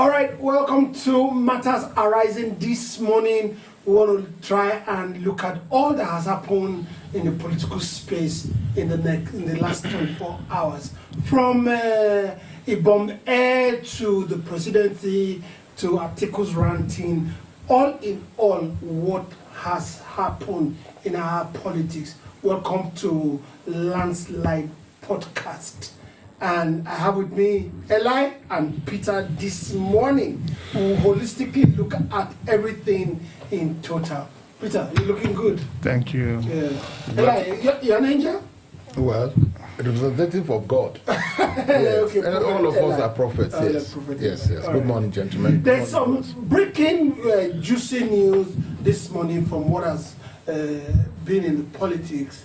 All right, welcome to Matters Arising this morning. We want to try and look at all that has happened in the political space in the last 24 hours. From Ibom Air to the presidency to Atiku's ranting, all in all, what has happened in our politics. Welcome to Landslide Podcast. And I have with me Eli and Peter this morning, who holistically look at everything in total. Peter, you're looking good. Thank you. Yeah. Eli, you're an angel? Well, representative of God. Okay, and all of us are prophets. Yes. Yes. Good right. Morning, gentlemen. There's some breaking juicy news this morning from what has been in the politics,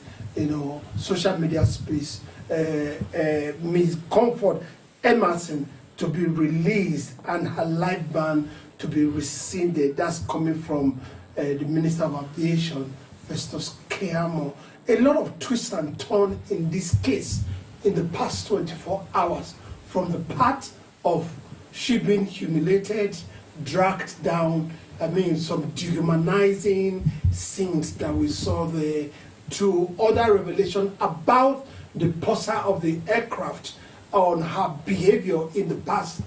social media space. Ms. Comfort Emerson to be released and her life ban to be rescinded. That's coming from the Minister of Aviation, Festus Keyamo. A lot of twists and turns in this case in the past 24 hours, from the part of she being humiliated, dragged down, some dehumanizing scenes that we saw there, to other revelation about the purser of the aircraft on her behavior in the past,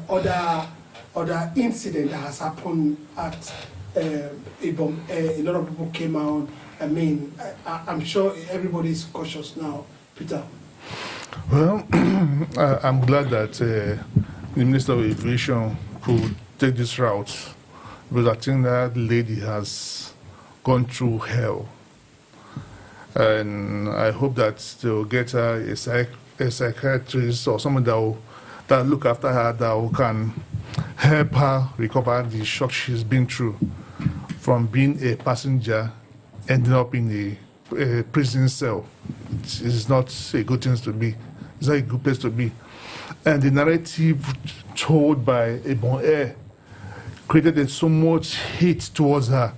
other incident that has happened at Ibom. A lot of people came out. I'm sure everybody is cautious now. Peter. Well, I'm glad that the Minister of Aviation could take this route, because I think that lady has gone through hell. And I hope that they'll get her a psychiatrist or someone that look after her, that can help her recover the shock she's been through from being a passenger ending up in a prison cell. It's not a good thing to be. It's not a good place to be. And the narrative told by Ibom Air created so much hate towards her.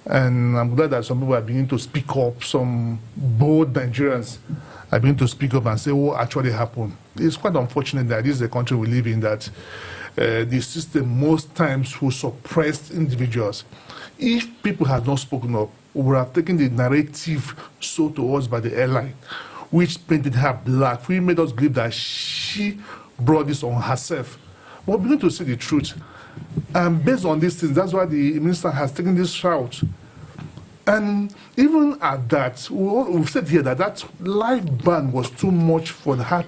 And I'm glad that some people are beginning to speak up, some bold Nigerians are beginning to speak up and say what actually happened. It's quite unfortunate that this is the country we live in, that the system most times will suppress individuals. If people had not spoken up, we would have taken the narrative sold to us by the airline, which painted her black, which made us believe that she brought this on herself. We're beginning to see the truth. And based on these things, that's why the minister has taken this route. And even at that, we've said here that life ban was too much for her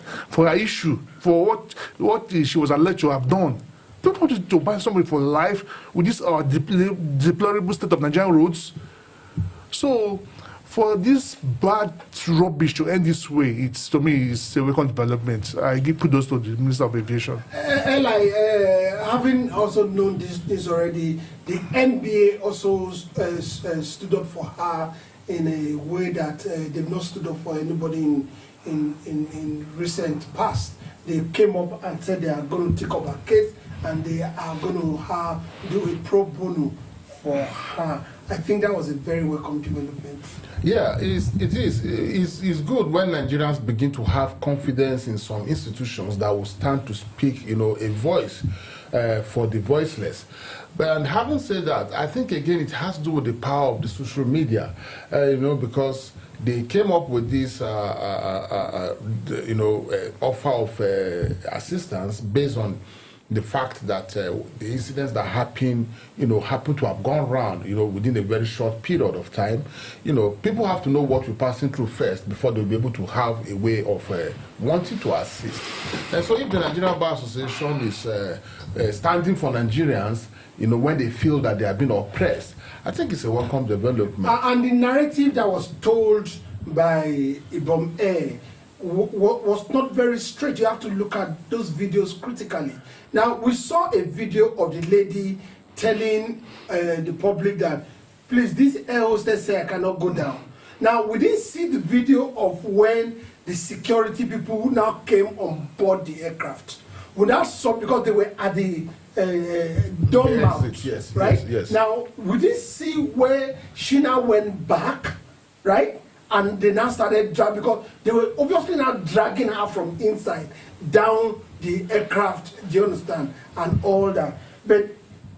issue, for what she was alleged to have done. Don't want to buy somebody for life with this deplorable state of Nigerian roads. So, for this bad rubbish to end this way, to me, it's a welcome development. I give kudos to the Minister of Aviation. Eli, having also known this already, the NBA also stood up for her in a way that they've not stood up for anybody in recent past. They came up and said they are going to take up her case and they are going to do a pro bono for her. I think that was a very welcome development. Yeah, it is. It's good when Nigerians begin to have confidence in some institutions that will stand to speak, a voice for the voiceless. But having said that, I think again it has to do with the power of the social media, because they came up with this, offer of assistance based on the fact that the incidents that happen to have gone round, within a very short period of time. People have to know what we're passing through first before they'll be able to have a way of wanting to assist. And so if the Nigerian Bar Association is standing for Nigerians, when they feel that they have been oppressed, I think it's a welcome development. And the narrative that was told by Ibom Air was not very straight. You have to look at those videos critically. Now, we saw a video of the lady telling the public that, please, this air hostess say I cannot go down. Now, we didn't see the video of when the security people who now came on board the aircraft. We now saw, because they were at the door mount, yes, right? Yes. Now, we didn't see where she now went back, right? And they now started dragging, because they were obviously now dragging her from inside down the aircraft, do you understand, and all that. But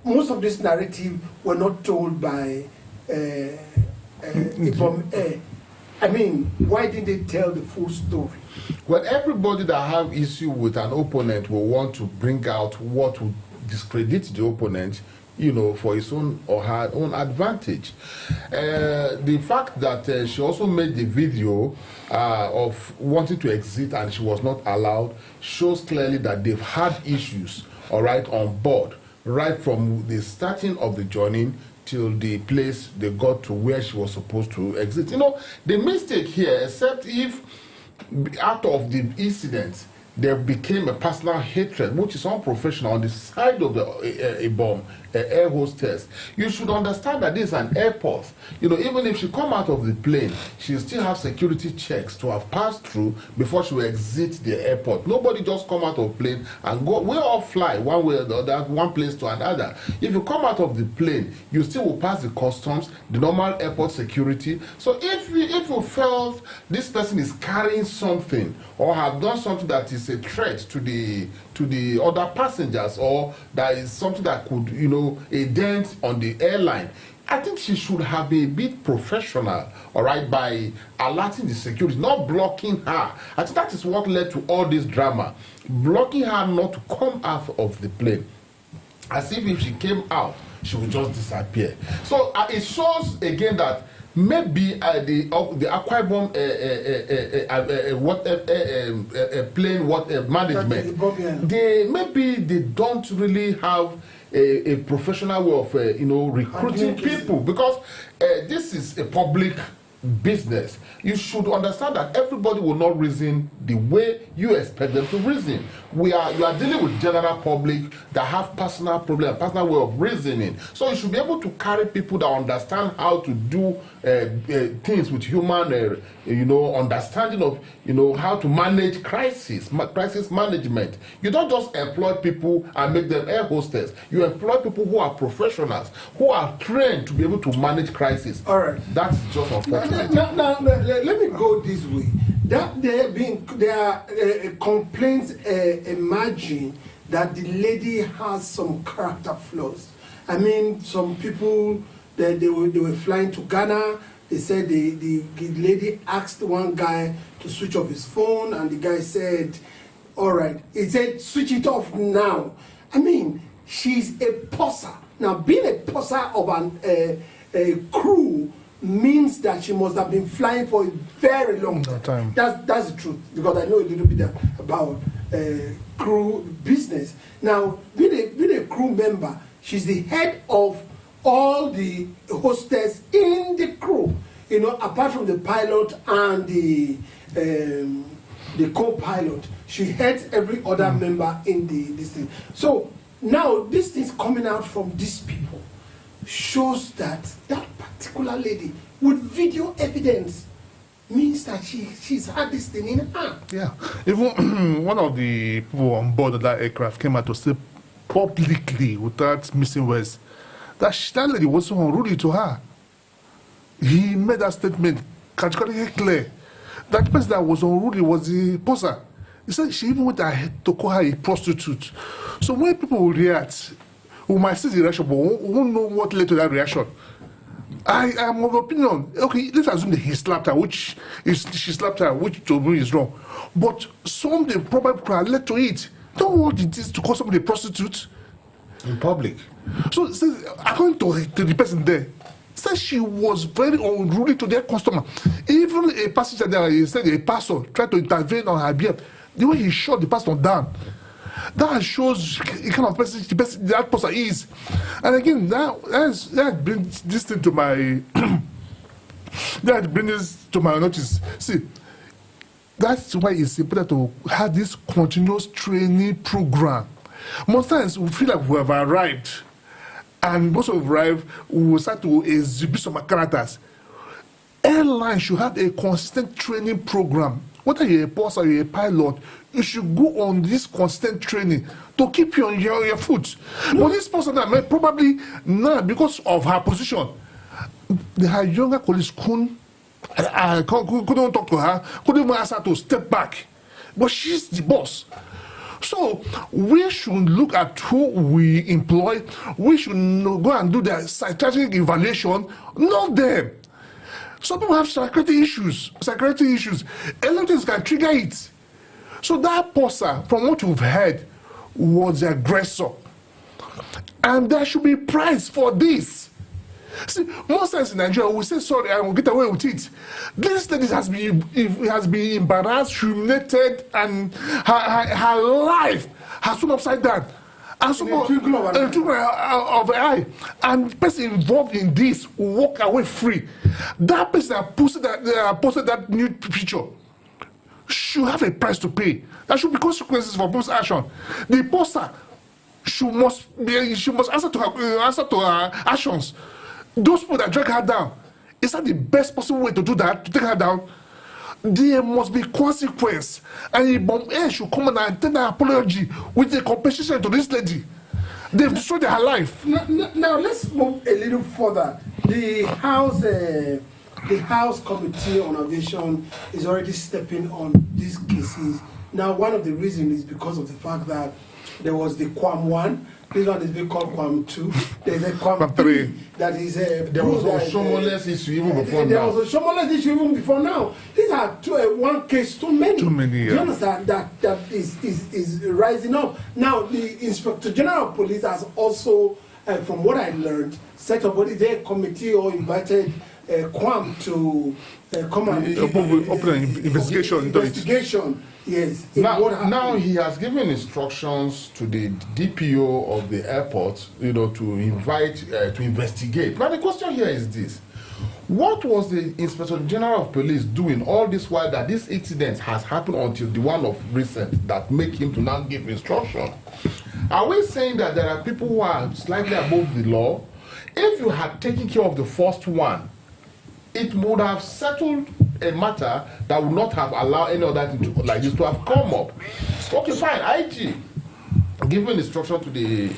most of this narrative were not told by Ibom Air. I mean, why didn't they tell the full story? Well, everybody that have issue with an opponent will want to bring out what would discredit the opponent, you know, for his own or her own advantage. The fact that she also made the video of wanting to exit and she was not allowed shows clearly that they've had issues, all right, on board, right from the starting of the journey till the place they got to where she was supposed to exit. You know, the mistake here, except if out of the incident there became a personal hatred, which is unprofessional on the side of the bomb, air hostess. You should understand that this is an airport. You know, even if she come out of the plane, she still have security checks to have passed through before she will exit the airport. Nobody just come out of plane and go. We all fly one way or the other, one place to another. If you come out of the plane, you still will pass the customs, the normal airport security. So if you felt this person is carrying something or have done something that is a threat to the other passengers, or that is something that could, you know, a dent on the airline, I think she should have been a bit professional, all right, by alerting the security, not blocking her. I think that is what led to all this drama, blocking her not to come out of the plane, as if she came out, she would just disappear. So it shows again that maybe the Akwa Ibom plane management, they don't really have a professional way of you know, recruiting people, because this is a public business. You should understand that everybody will not reason the way you expect them to reason. You are dealing with general public that have personal problem, personal way of reasoning. So you should be able to carry people that understand how to do things with human, you know, understanding of, you know, how to manage crisis management. You don't just employ people and make them air hostess. You employ people who are professionals, who are trained to be able to manage crisis. All right. That's just unfortunate. Now, let me go this way. That there are complaints emerging that the lady has some character flaws. I mean, some people that they were flying to Ghana. They said the lady asked one guy to switch off his phone, and the guy said, "All right." He said, "Switch it off now." I mean, she's a posser. Now, being a posser of a crew means that she must have been flying for a very long time. That's the truth, because I know a little bit about crew business. Now, being a crew member, she's the head of all the hostess in the crew. You know, apart from the pilot and the co-pilot, she heads every other member in this thing. So now this thing's coming out from these people shows that that particular lady with video evidence means that she's had this thing in her. Yeah. Even one of the people on board of that aircraft came out to say publicly, without missing words, that that lady was so unruly to her. He made that statement categorically clear. That person that was unruly was the poser. He said she even went ahead to call her a prostitute. So when people will react, we might see the reaction, but we won't know what led to that reaction. I am of opinion. Okay, let's assume that he slapped her, she slapped her, which to me is wrong. But something probably could have led to it. Don't want it is to call somebody a prostitute in public. So, according to the person there, said she was very unruly to their customer. Even a passenger there, he said a pastor tried to intervene on her behalf. The way he shot the pastor down, that shows the kind of person that person is. And again, that brings this thing to my that brings this to my notice. See, that's why it's important to have this continuous training program. Most times we feel like we have arrived, and most of arrived, we will start to exhibit some characters. Airlines should have a consistent training program. Whether you're a boss or you're a pilot, you should go on this constant training to keep you on your foot. But this person that probably now, because of her position, her younger colleagues couldn't talk to her, couldn't even ask her to step back. But she's the boss. So we should look at who we employ. We should go and do their psychiatric evaluation, not them. Some people have psychiatric issues. A lot of things can trigger it. So that person, from what you've heard, was the aggressor. And there should be price for this. See, most times in Nigeria, we say sorry and we'll get away with it. This lady has been embarrassed, humiliated, and her life has gone upside down. And so of an eye. And the person involved in this will walk away free. That person that posted that nude picture should have a price to pay. There should be consequences for post action. The poster she must answer to her actions. Those people that drag her down, is that the best possible way to do that, to take her down? There must be consequence. And the bomb should come and tender an apology with a compensation to this lady. They've destroyed her life. Now let's move a little further. The House Committee on Aviation is already stepping on these cases. Now, one of the reasons is because of the fact that there was the Quam 1. This one is being called Quam 2. There's a Quam 3 that is there was a Shomoles issue even before now. There was a Shomoles issue even before now. These are one case too many. Too many, yeah. Do you understand? That is rising up. Now, the Inspector General of Police has also, from what I learned, set up a committee or invited Quam to come and open an investigation. Yes. Now he has given instructions to the DPO of the airport, to invite to investigate. But the question here is this: what was the Inspector General of Police doing all this while that this incident has happened until the one of recent that make him to now give instruction? Are we saying that there are people who are slightly above the law? If you had taken care of the first one, it would have settled a matter that would not have allowed any other thing like this to have come up. Okay, fine. IG giving instruction to the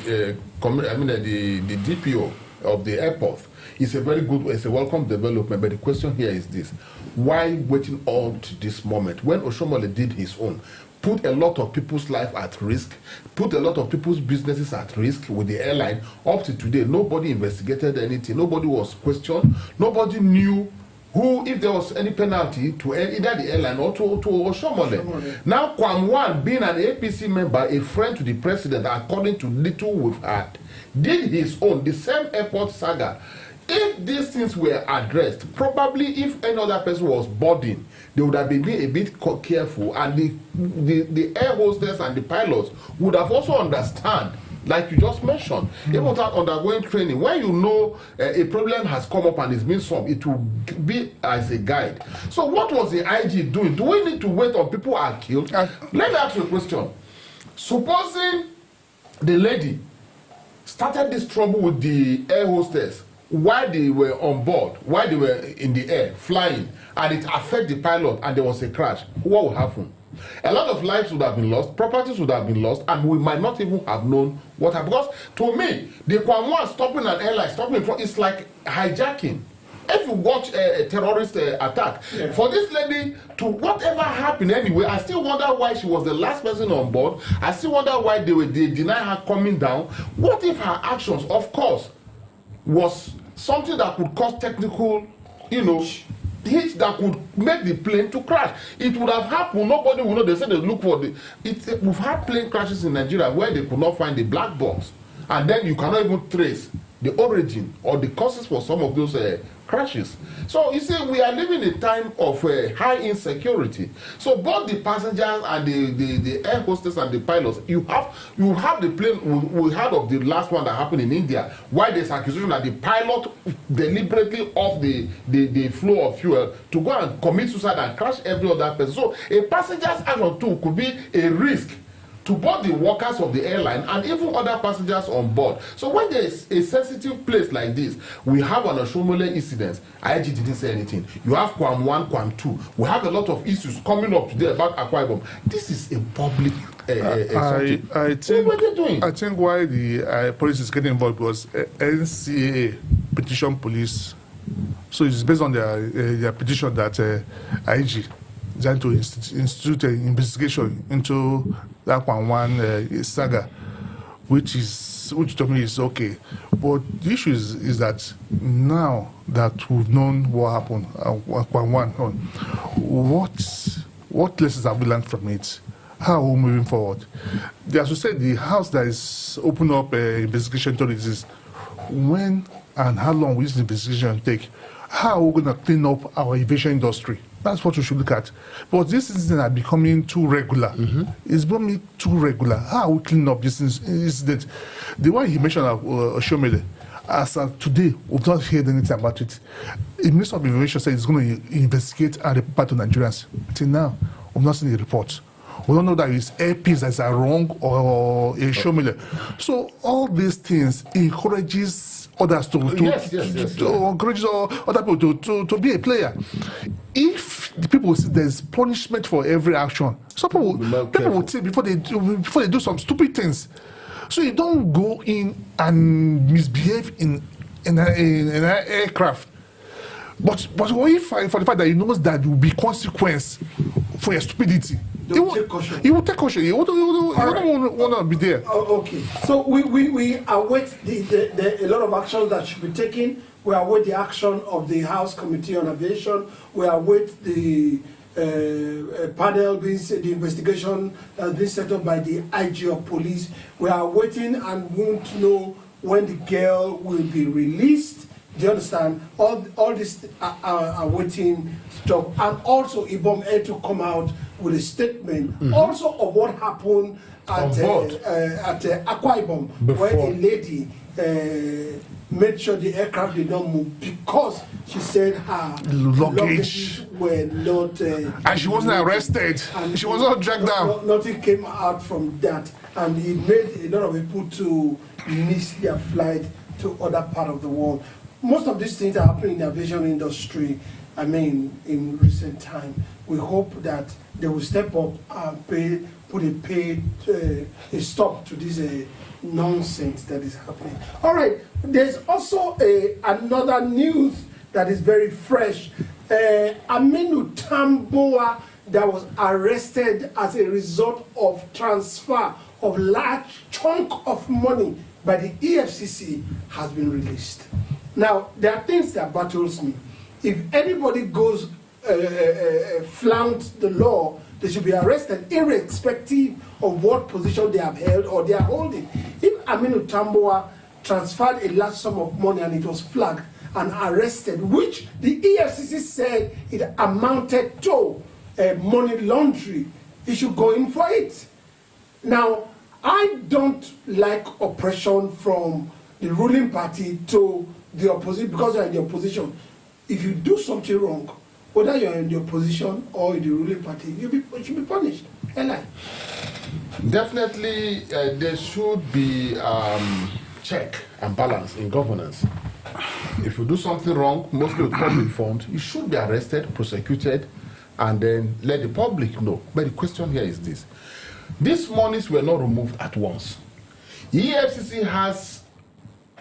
DPO of the airport is a very good, it's a welcome development. But the question here is this: why waiting on to this moment when Oshomole did his own? Put a lot of people's life at risk, put a lot of people's businesses at risk with the airline. Up to today, nobody investigated anything, nobody was questioned, nobody knew who, if there was any penalty to either the airline or to Oshomole. Now, Quam 1, being an APC member, a friend to the president, according to little we've had, did his own, the same airport saga. If these things were addressed, probably if any other person was boarding, they would have been a bit careful, and the air hostess and the pilots would have also understand, like you just mentioned, even without undergoing training. When you know a problem has come up and is being solved, it will be as a guide. So what was the IG doing? Do we need to wait until people are killed? Let me ask you a question. Supposing the lady started this trouble with the air hostess while they were on board, while they were in the air, flying, and it affected the pilot and there was a crash, what would happen? A lot of lives would have been lost, properties would have been lost, and we might not even have known what happened. Because to me, the Quam 1 stopping an airline, stopping in front, it's like hijacking. If you watch a terrorist attack, for this lady to whatever happened anyway, I still wonder why she was the last person on board. I still wonder why they deny her coming down. What if her actions, of course, was something that could cause technical, hitch that could make the plane to crash? It would have happened. Nobody would know. They said they look for we've had plane crashes in Nigeria where they could not find the black box, and then you cannot even trace the origin or the causes for some of those crashes. So you see, we are living a time of high insecurity. So both the passengers and the air hostess and the pilots, you have the plane. We heard of the last one that happened in India, why there's accusation that the pilot deliberately off the flow of fuel to go and commit suicide and crash every other person. So a passenger's action too could be a risk to both the workers of the airline and even other passengers on board. So when there is a sensitive place like this, we have an Oshomole incident, IG didn't say anything. You have Quam 1, Quam 2. We have a lot of issues coming up today about Akwa Ibom. This is a public I think why the police is getting involved was NCA petition police. So it's based on their petition that IG designed to institute an investigation into that one saga, which to me is okay. But the issue is that now that we've known what happened, what lessons have we learned from it? How are we moving forward? As we said, the house that is open up investigation authorities, when and how long will this investigation take? How are we going to clean up our aviation industry? That's what we should look at. But this incident are becoming too regular. It's becoming too regular. How are we cleaning up this incident? The one he mentioned, Shomele, as of today, we've not heard anything about it. The Minister of Aviation said it's going to investigate and report to Nigerians. Till now, we've not seen a report. We don't know that it's APC that is wrong or a Shomele. So all these things encourages others to encourage other people to be a player. If the people see there's punishment for every action, some people will say before they do some stupid things. So you don't go in and misbehave in an aircraft. But what if for the fact that he knows that there will be consequence for your stupidity? He will take caution. He won't want to be there. Oh, okay. So we await a lot of actions that should be taken. We await the action of the House Committee on Aviation. We await the panel, the investigation that's been set up by the IG of police. We are waiting and want to know when the girl will be released. Do you understand? All this are waiting stuff. And also Ibom had to come out with a statement also of what happened at Akwa Ibom, where a lady made sure the aircraft did not move because she said her luggage were not... and she wasn't arrested. And she was not dragged down. Nothing came out from that. And it made a lot of people to miss their flight to other part of the world. Most of these things are happening in the aviation industry, I mean, in recent time. We hope that they will step up and put a stop to this nonsense that is happening. All right, there's also another news that is very fresh. Aminu Tambuwal that was arrested as a result of transfer of large chunk of money by the EFCC has been released. Now, there are things that battles me. If anybody goes flout the law, they should be arrested irrespective of what position they have held or they are holding. If Aminu Tambuwal transferred a large sum of money and it was flagged and arrested, which the EFCC said it amounted to money laundering, he should go in for it. Now, I don't like oppression from the ruling party to the opposition because you are in the opposition. If you do something wrong, whether you are in the opposition or in the ruling party, you should be punished. Definitely, there should be check and balance in governance. If you do something wrong, mostly with public funds, you should be arrested, prosecuted, and then let the public know. But the question here is this. These monies were not removed at once. EFCC has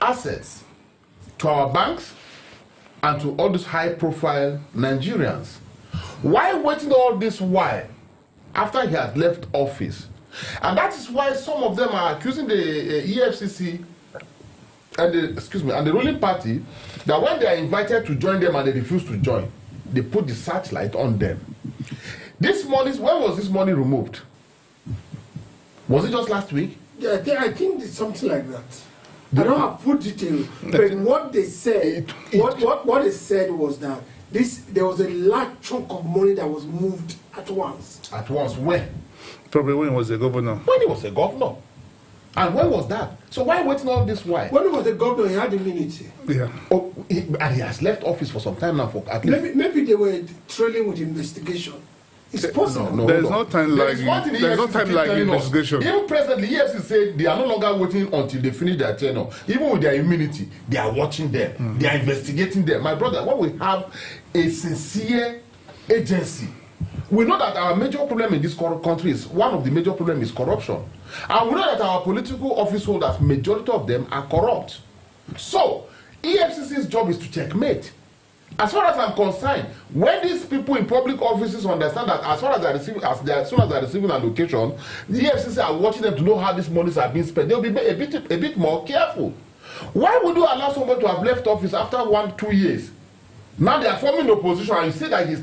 assets to our banks and to all these high-profile Nigerians. Why waiting all this while after he has left office? And that is why some of them are accusing the EFCC and the ruling party that when they are invited to join them and they refuse to join, they put the searchlight on them. This money, when was this money removed? Was it just last week? Yeah, I think it's something like that. I don't have full details, but what they said, what they said was that there was a large chunk of money that was moved at once. At once, when? Probably when he was a governor. When he was a governor. And when was that? So why waiting all this while? When he was a governor, he had immunity. Yeah. Oh, and he has left office for some time now. For at least. Maybe they were trailing with investigation. It's possible. No, there's no time like investigation. Even presently, EFCC said they are no longer waiting until they finish their tenure. Even with their immunity, they are watching them. They are investigating them. My brother, when we have a sincere agency, we know that our major problem in this country is one of the major problems is corruption. And we know that our political office holders, majority of them are corrupt. So, EFCC's job is to checkmate. As far as I'm concerned, when these people in public offices understand that as soon as they're receiving allocation, the EFCC are watching them to know how these monies are being spent, they'll be a bit more careful. Why would you allow someone to have left office after 1-2 years? Now they are forming opposition and you see that he's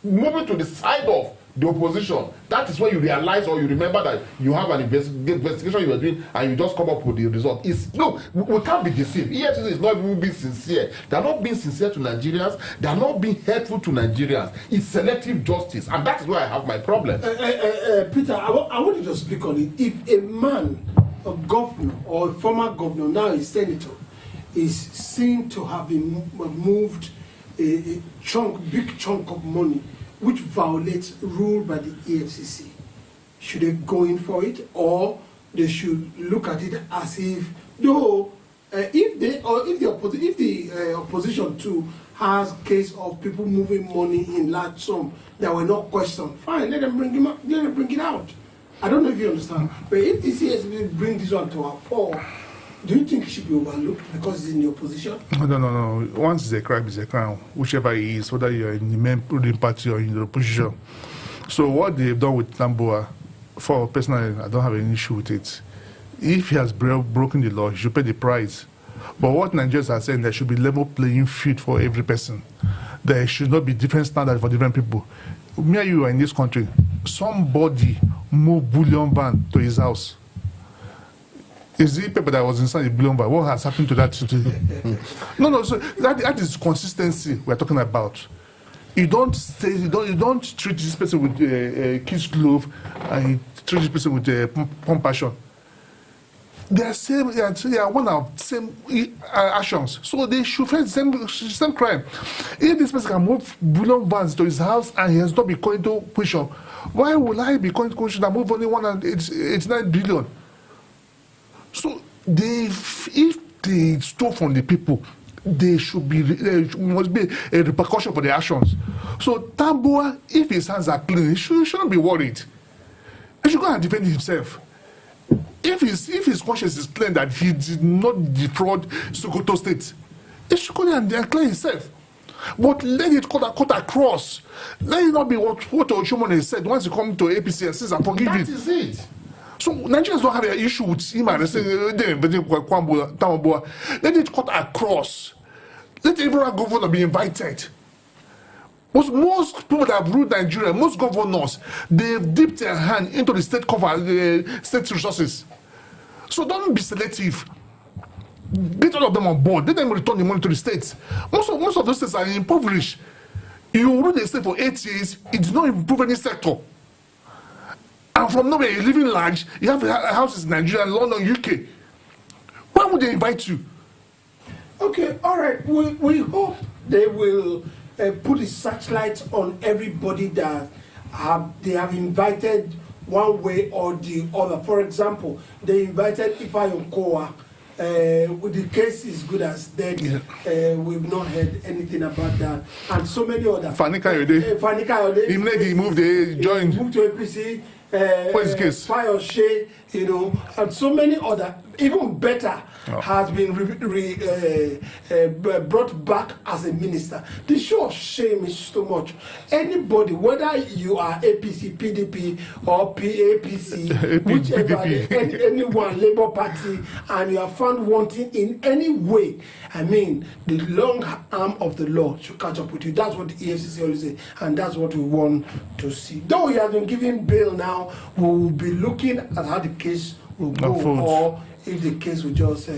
moving to the side of the opposition. That is when you realize or you remember that you have an investigation you are doing and you just come up with the result. No, we can't be deceived. EFCC is not even being sincere. They are not being sincere to Nigerians. They are not being helpful to Nigerians. It's selective justice, and that is where I have my problem. Peter, I want you to speak on it. If a man, a governor or a former governor, now a senator, is seen to have been moved a big chunk of money which violates rule by the EFCC, should they go in for it, or they should look at it as if, though, if the opposition too has case of people moving money in large sum that were not questioned, fine, let them bring it out. I don't know if you understand, but if the EFCC bring this one to our fore, do you think it should be overlooked because it's in the opposition? No. Once it's a crime, it's a crime, whichever it is, whether you're in the main ruling party or in the opposition. So what they've done with Tambuwal, for personally, I don't have any issue with it. If he has broken the law, he should pay the price. But what Nigerians are saying, there should be level playing field for every person. There should not be different standards for different people. Me and you are in this country. Somebody moved bullion van to his house. Is the paper that was inside the bullion van? What has happened to that today? No. So that is consistency we're talking about. You don't treat this person with a kid's glove, and you treat this person with compassion. They are one of the same actions, so they should face the same crime. If this person can move bullion vans to his house and he has not been going to question, why will I be going to question and move only 189 billion? So if they stole from the people, there must be a repercussion for their actions. So Tambuwal, if his hands are clean, he shouldn't be worried. He should go and defend himself. If his conscience is clear that he did not defraud Sokoto State, he should go there and clear himself. But let it cut across. Let it not be what Oshomone said once you come to APC and says, "I'm forgiving." That is it. So Nigerians don't have an issue with him and say, let it cut across. Let every governor be invited. Most people that have ruled Nigeria, most governors, they've dipped their hand into the state state resources. So don't be selective. Get all of them on board. Let them return the money to the states. Most of those states are impoverished. You rule the state for 8 years, it did not improve any sector. And from nowhere, you're living large, you have houses in Nigeria, London, UK. Why would they invite you? Okay, all right. We hope they will put a searchlight on everybody that they have invited one way or the other. For example, they invited Ifeanyi Okowa. The case is good as dead. Yeah. We've not heard anything about that. And so many other. Fani Kayode. INEC moved, they joined. Moved to APC. What's the case? Fire, and so many other, even better, has been brought back as a minister. The show of shame is so much. Anybody, whether you are APC, PDP, or PAPC, whichever, anyone, Labour Party, and you are found wanting in any way, I mean, the long arm of the law should catch up with you. That's what the EFCC always say, and that's what we want to see. Though he has been given bail now, we will be looking at how the case will go, or if the case will just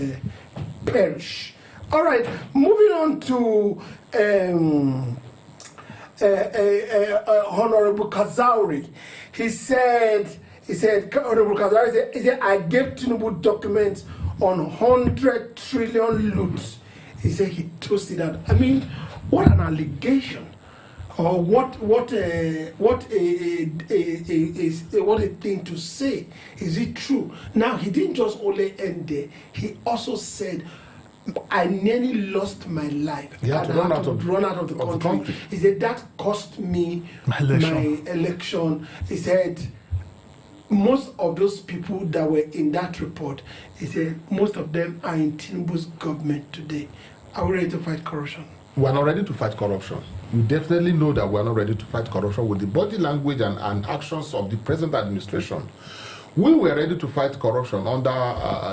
perish. All right, moving on to Honorable Kazaure. He said, Honorable Kazaure said, I gave Tinubu documents on 100 trillion loot. He said he toasted that. I mean, what an allegation. Or what a thing to say. Is it true? Now, he didn't just only end there. He also said, I nearly lost my life. He had to run out of the country. He said, that cost me my election. He said, most of those people that were in that report, he said, most of them are in Tinubu's government today. Are we ready to fight corruption? we are not ready to fight corruption. You definitely know that we are not ready to fight corruption with the body language and actions of the present administration. We were ready to fight corruption under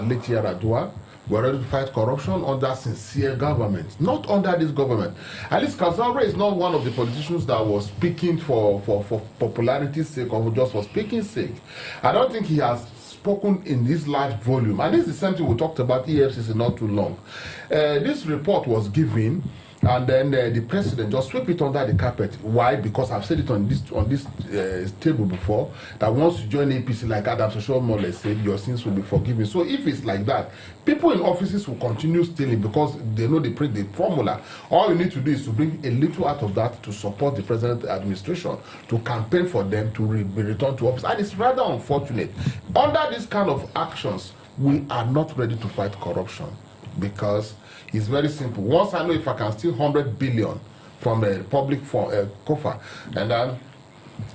late Yaradua. We are ready to fight corruption under sincere government, not under this government. At least Kazaure is not one of the politicians that was speaking for popularity's sake or just for speaking sake. I don't think he has spoken in this large volume. And this is the same thing we talked about EFCC not too long. This report was given, and then the president just swept it under the carpet. Why? Because I've said it on this table before, that once you join APC, like Adam Soshomole said, your sins will be forgiven. So if it's like that, people in offices will continue stealing because they know the formula. All you need to do is to bring a little out of that to support the present administration, to campaign for them to be returned to office. And it's rather unfortunate. Under this kind of actions, we are not ready to fight corruption, because it's very simple. Once I know if I can steal 100 billion from a public coffer and then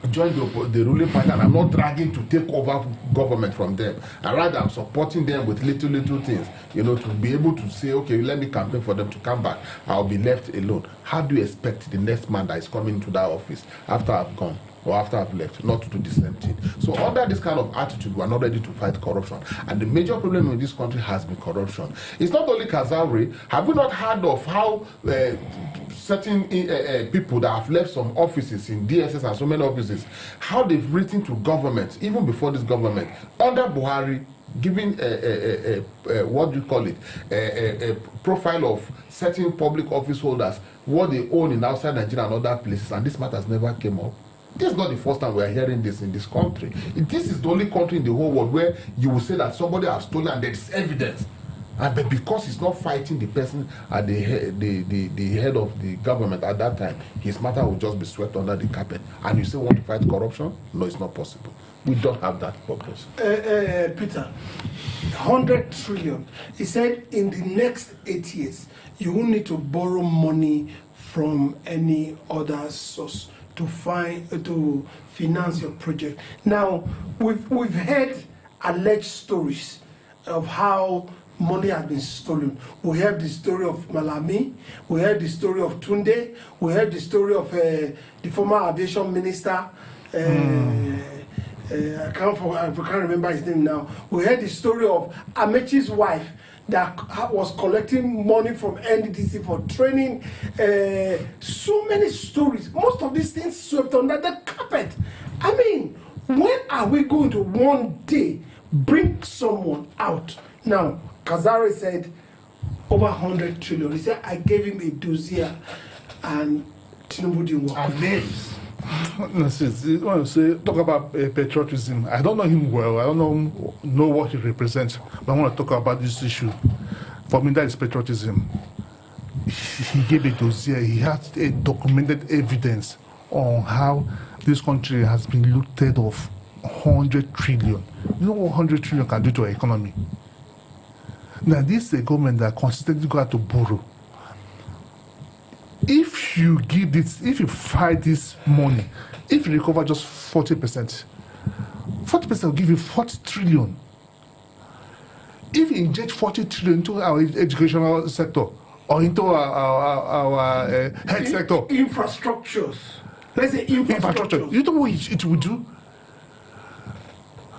join the ruling party, and I'm not dragging to take over government from them, and rather I'm supporting them with little things, to be able to say, okay, let me campaign for them to come back, I'll be left alone. How do you expect the next man that is coming to that office after I've gone or after I've left not to do the same thing? So under this kind of attitude, we are not ready to fight corruption. And the major problem in this country has been corruption. It's not only Kazaure. Have we not heard of how certain people that have left some offices in DSS and so many offices, how they've written to government, even before this government, under Buhari, giving what do you call it, a profile of certain public office holders, what they own in outside Nigeria and other places, and this matters never came up. This is not the first time we are hearing this in this country. This is the only country in the whole world where you will say that somebody has stolen and there is evidence. But because he's not fighting the person at the head of the government at that time, his matter will just be swept under the carpet. And you say want to fight corruption? No, it's not possible. We don't have that purpose. Peter, 100 trillion. He said in the next 8 years, you will need to borrow money from any other source to finance your project. Now, we've heard alleged stories of how money has been stolen. We heard the story of Malami, we heard the story of Tunde, we heard the story of the former aviation minister, I can't remember his name now. We heard the story of Amechi's wife that was collecting money from NDDC for training. So many stories. Most of these things swept under the carpet. I mean, when are we going to one day bring someone out? Now, Kazaure said over 100 trillion. He said, I gave him a dossier and Tinubu didn't work. And names. When you say talk about patriotism, I don't know him well. I don't know what he represents, but I want to talk about this issue. For me, that is patriotism. He gave a dossier. He has a documented evidence on how this country has been looted of 100 trillion. You know what 100 trillion can do to our economy? Now, this is a government that consistently got to borrow. If you give this, if you fight this money, if you recover just 40%, 40% will give you 40 trillion. If you inject 40 trillion into our educational sector or into our health sector, infrastructures. Let's say infrastructure. You know what it will do?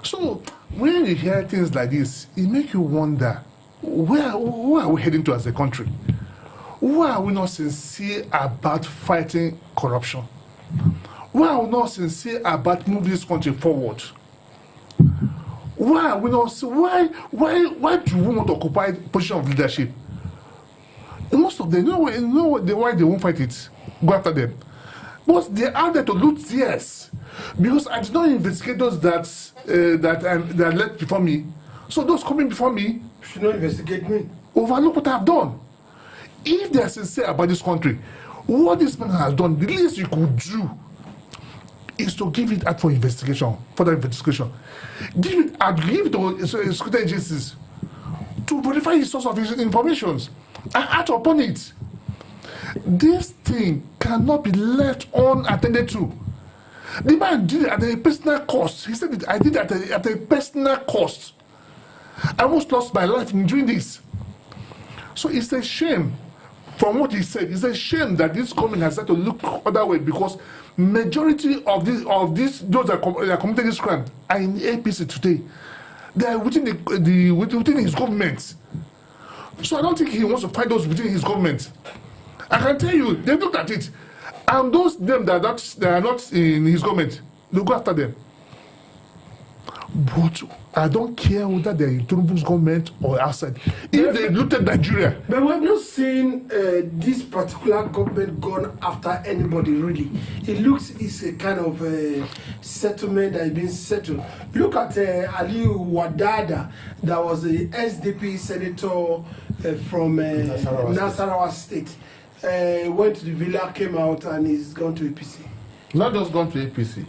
So when you hear things like this, it makes you wonder, where are we heading to as a country? Why are we not sincere about fighting corruption? Why are we not sincere about moving this country forward? Why are we not? Why do we want to occupy position of leadership? Most of them, why they won't fight it? Go after them. But they are there to loot, yes. Because I did not investigate those that left before me. So those coming before me should not investigate me. Overlook what I've done. If they are sincere about this country, what this man has done, the least you could do is to give it out for investigation, further investigation. Give it to security agencies to verify the source of his information and act upon it. This thing cannot be left unattended to. The man did it at a personal cost. He said, I did it at a personal cost. I almost lost my life in doing this. So it's a shame from what he said, it's a shame that this government has had to look other way, because majority of these those that are committing this crime are in the APC today. They are within within his government. So I don't think he wants to fight those within his government. I can tell you, they looked at it, and those them that are not in his government, they go after them. But I don't care whether they're in Tinubu's government or outside. If they looted Nigeria. But we've not seen this particular government gone after anybody, really. It looks it's a kind of settlement that is being settled. Look at Ali Wadada, that was the SDP senator from Nasarawa State. Went to the villa, came out, and he's gone to APC. Not just gone to APC.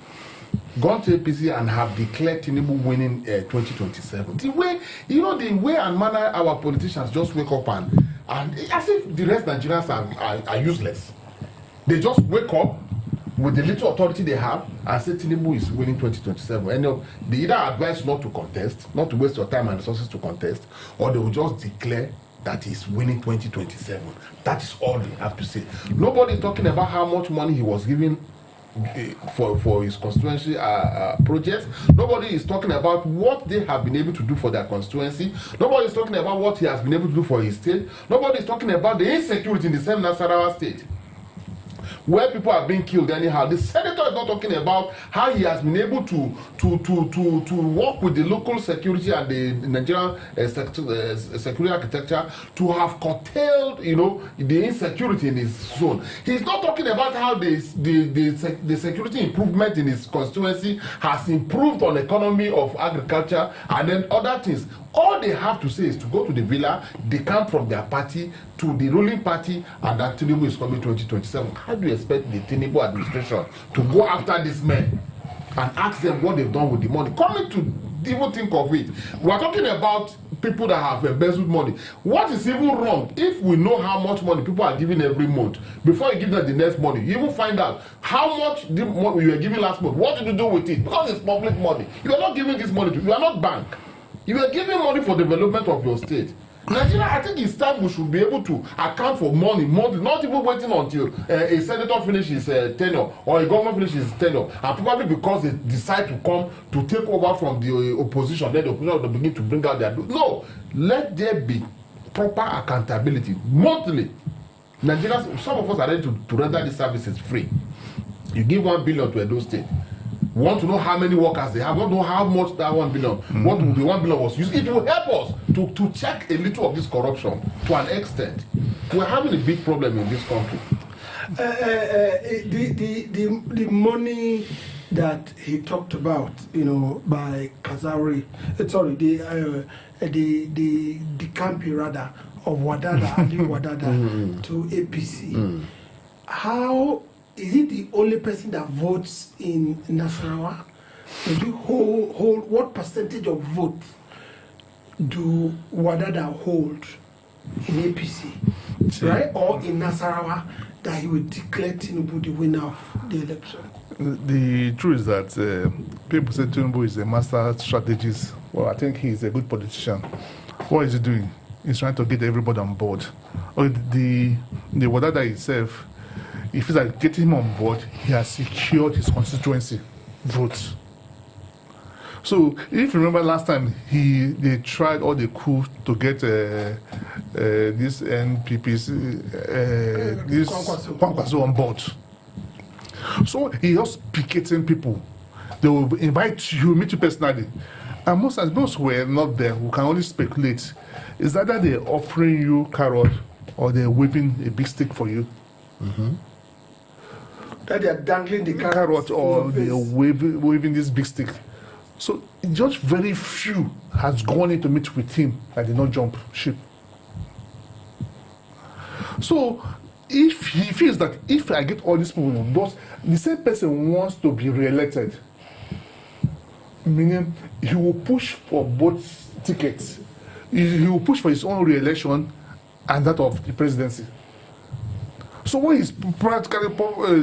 Gone to APC and have declared Tinubu winning 2027. The way, the way and manner our politicians just wake up and as if the rest Nigerians are useless. They just wake up with the little authority they have and say Tinubu is winning 2027. And they either advise not to contest, not to waste your time and resources to contest, or they will just declare that he's winning 2027. That is all they have to say. Nobody is talking about how much money he was giving for his constituency projects. Nobody is talking about what they have been able to do for their constituency. Nobody is talking about what he has been able to do for his state. Nobody is talking about the insecurity in the same Nasarawa state, where people are being killed anyhow. The senator is not talking about how he has been able to work with the local security and the Nigerian security architecture to have curtailed, the insecurity in his zone. He's not talking about how the security improvement in his constituency has improved on the economy of agriculture and then other things. All they have to say is to go to the villa, they come from their party to the ruling party, and that Tinubu is coming 2027. How do you expect the Tinubu administration to go after these men and ask them what they've done with the money? Coming to even think of it, we are talking about people that have embezzled money. What is even wrong if we know how much money people are giving every month? Before you give them the next money, you even find out how much you were giving last month. What did you do with it? Because it's public money. You are not giving this money to, you are not bank. You are giving money for development of your state. Nigeria, I think it's time we should be able to account for money, not even waiting until a senator finishes his tenure or a governor finishes his tenure, and probably because they decide to come to take over from the opposition, then the opposition will begin to bring out their... No, let there be proper accountability monthly. Nigerians, some of us are ready to render these services free. You give 1 billion to Edo State. We want to know how many workers they have. We want to know how much that 1 billion, what the 1 billion was used. It will help us to check a little of this corruption to an extent. We're having a big problem in this country. The money that he talked about, by Kazaure, the campi rather of Wadada, Ali Wadada to APC. How is he the only person that votes in Nasarawa? Does he hold what percentage of vote do Wadada hold in APC, right? Or in Nasarawa, that he will declare Tinubu the winner of the election? The truth is that people say Tinubu is a master strategist. Well, I think he's a good politician. What is he doing? He's trying to get everybody on board. Or the Wadada itself, if he's like getting him on board, he has secured his constituency votes. So if you remember last time, they tried all they could to get this NPP's this Kwankwaso on board. So he just picketing people. They will invite you, meet you personally. And most of those who were not there, who can only speculate, is either they're offering you carrot or they're whipping a big stick for you. That they are dangling the carrot or they're waving this big stick. So just very few has gone in to meet with him and did not jump ship. So if he feels that if I get all these people on board, the same person wants to be re-elected, meaning he will push for both tickets. He will push for his own re-election and that of the presidency. So what he's practically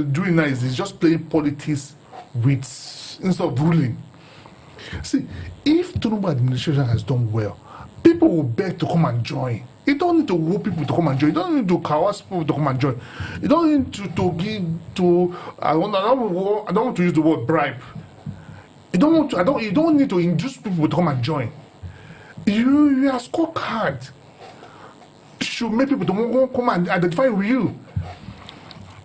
doing now is he's just playing politics instead of ruling. See, if Tinubu administration has done well, people will beg to come and join. You don't need to woo people to come and join. You don't need to coerce people to come and join. You don't need to give to. I don't want to use the word bribe. You don't need to induce people to come and join. Your scorecard should make people to come and identify with you.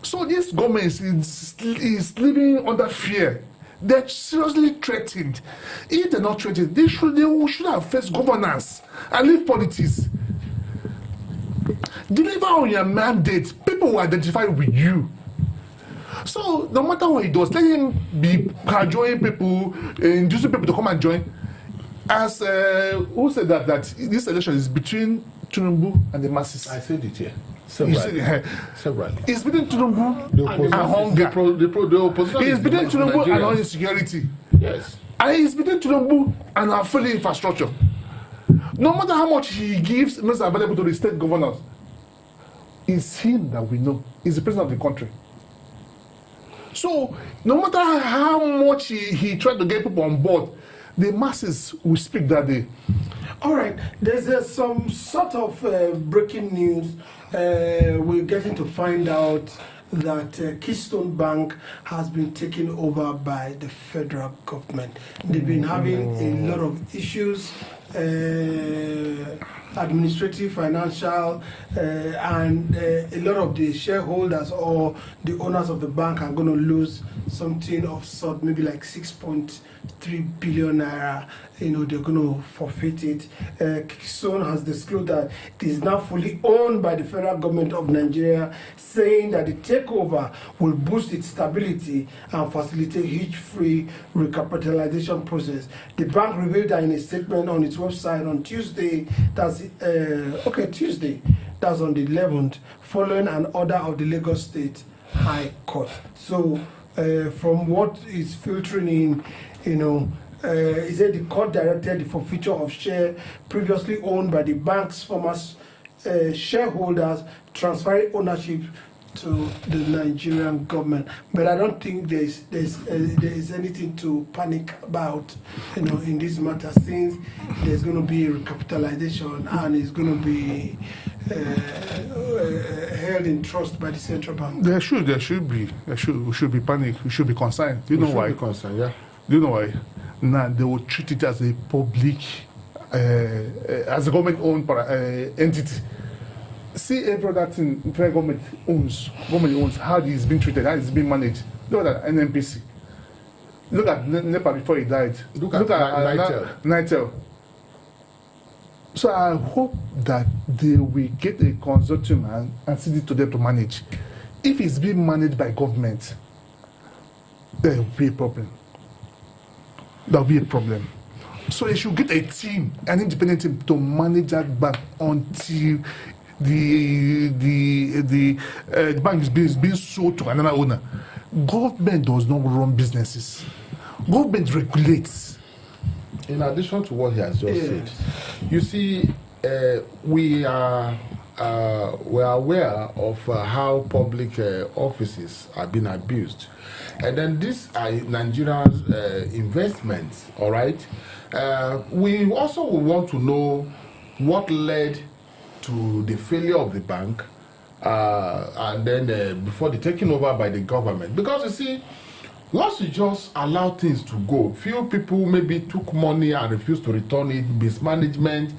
So this government is living under fear. They're seriously threatened. If they're not threatened, they should have faced governance and leave politics. Deliver on your mandate. People will identify with you. So no matter what he does, let him be joining people, inducing people to come and join. As who said that this election is between Tinubu and the masses? I said it here. Several. It's between Tinubu and hunger. The opposition it's between Tinubu and insecurity. Yes. And it's between Tinubu and our failing infrastructure. No matter how much he gives, makes available to the state governors, it's him that we know. He's the president of the country. So no matter how much he tried to get people on board, the masses will speak that day. All right, there's some sort of breaking news. We're getting to find out that Keystone Bank has been taken over by the federal government. They've been having a lot of issues, administrative, financial, and a lot of the shareholders or the owners of the bank are going to lose something of sort, maybe like 6.3 billion naira. You know, they're going to forfeit it. Keystone has disclosed that it is now fully owned by the federal government of Nigeria, saying that the takeover will boost its stability and facilitate hitch-free recapitalization process. The bank revealed that in a statement on its website on Tuesday, Tuesday, that's on the 11th, following an order of the Lagos State High Court. So, from what is filtering in, you know, he said the court directed the forfeiture of shares previously owned by the bank's former shareholders, transferring ownership to the Nigerian government. But I don't think there is anything to panic about, you know, in this matter, since there's going to be a recapitalization and it's going to be held in trust by the central bank. There should be panic. We should be concerned. You know why? Concerned, yeah. You know why? Now they will treat it as a public, as a government-owned entity. See every other thing government owns, how it's been treated, how it's been managed. Look at NNPC. Look at NEPA before he died. Look at NITEL. So I hope that they will get a consortium and send it to them to manage. If it's being managed by government, there will be a problem. There will be a problem. So they should get a team, an independent team, to manage that bank until the bank is being sold to another owner. Government does not run businesses. Government regulates. In addition to what he has just said, you see, we are aware of how public offices are being abused. And then these are Nigeria's investments, all right? We also want to know what led to the failure of the bank and then before the taking over by the government. Because you see, once you just allow things to go, few people maybe took money and refused to return it, mismanagement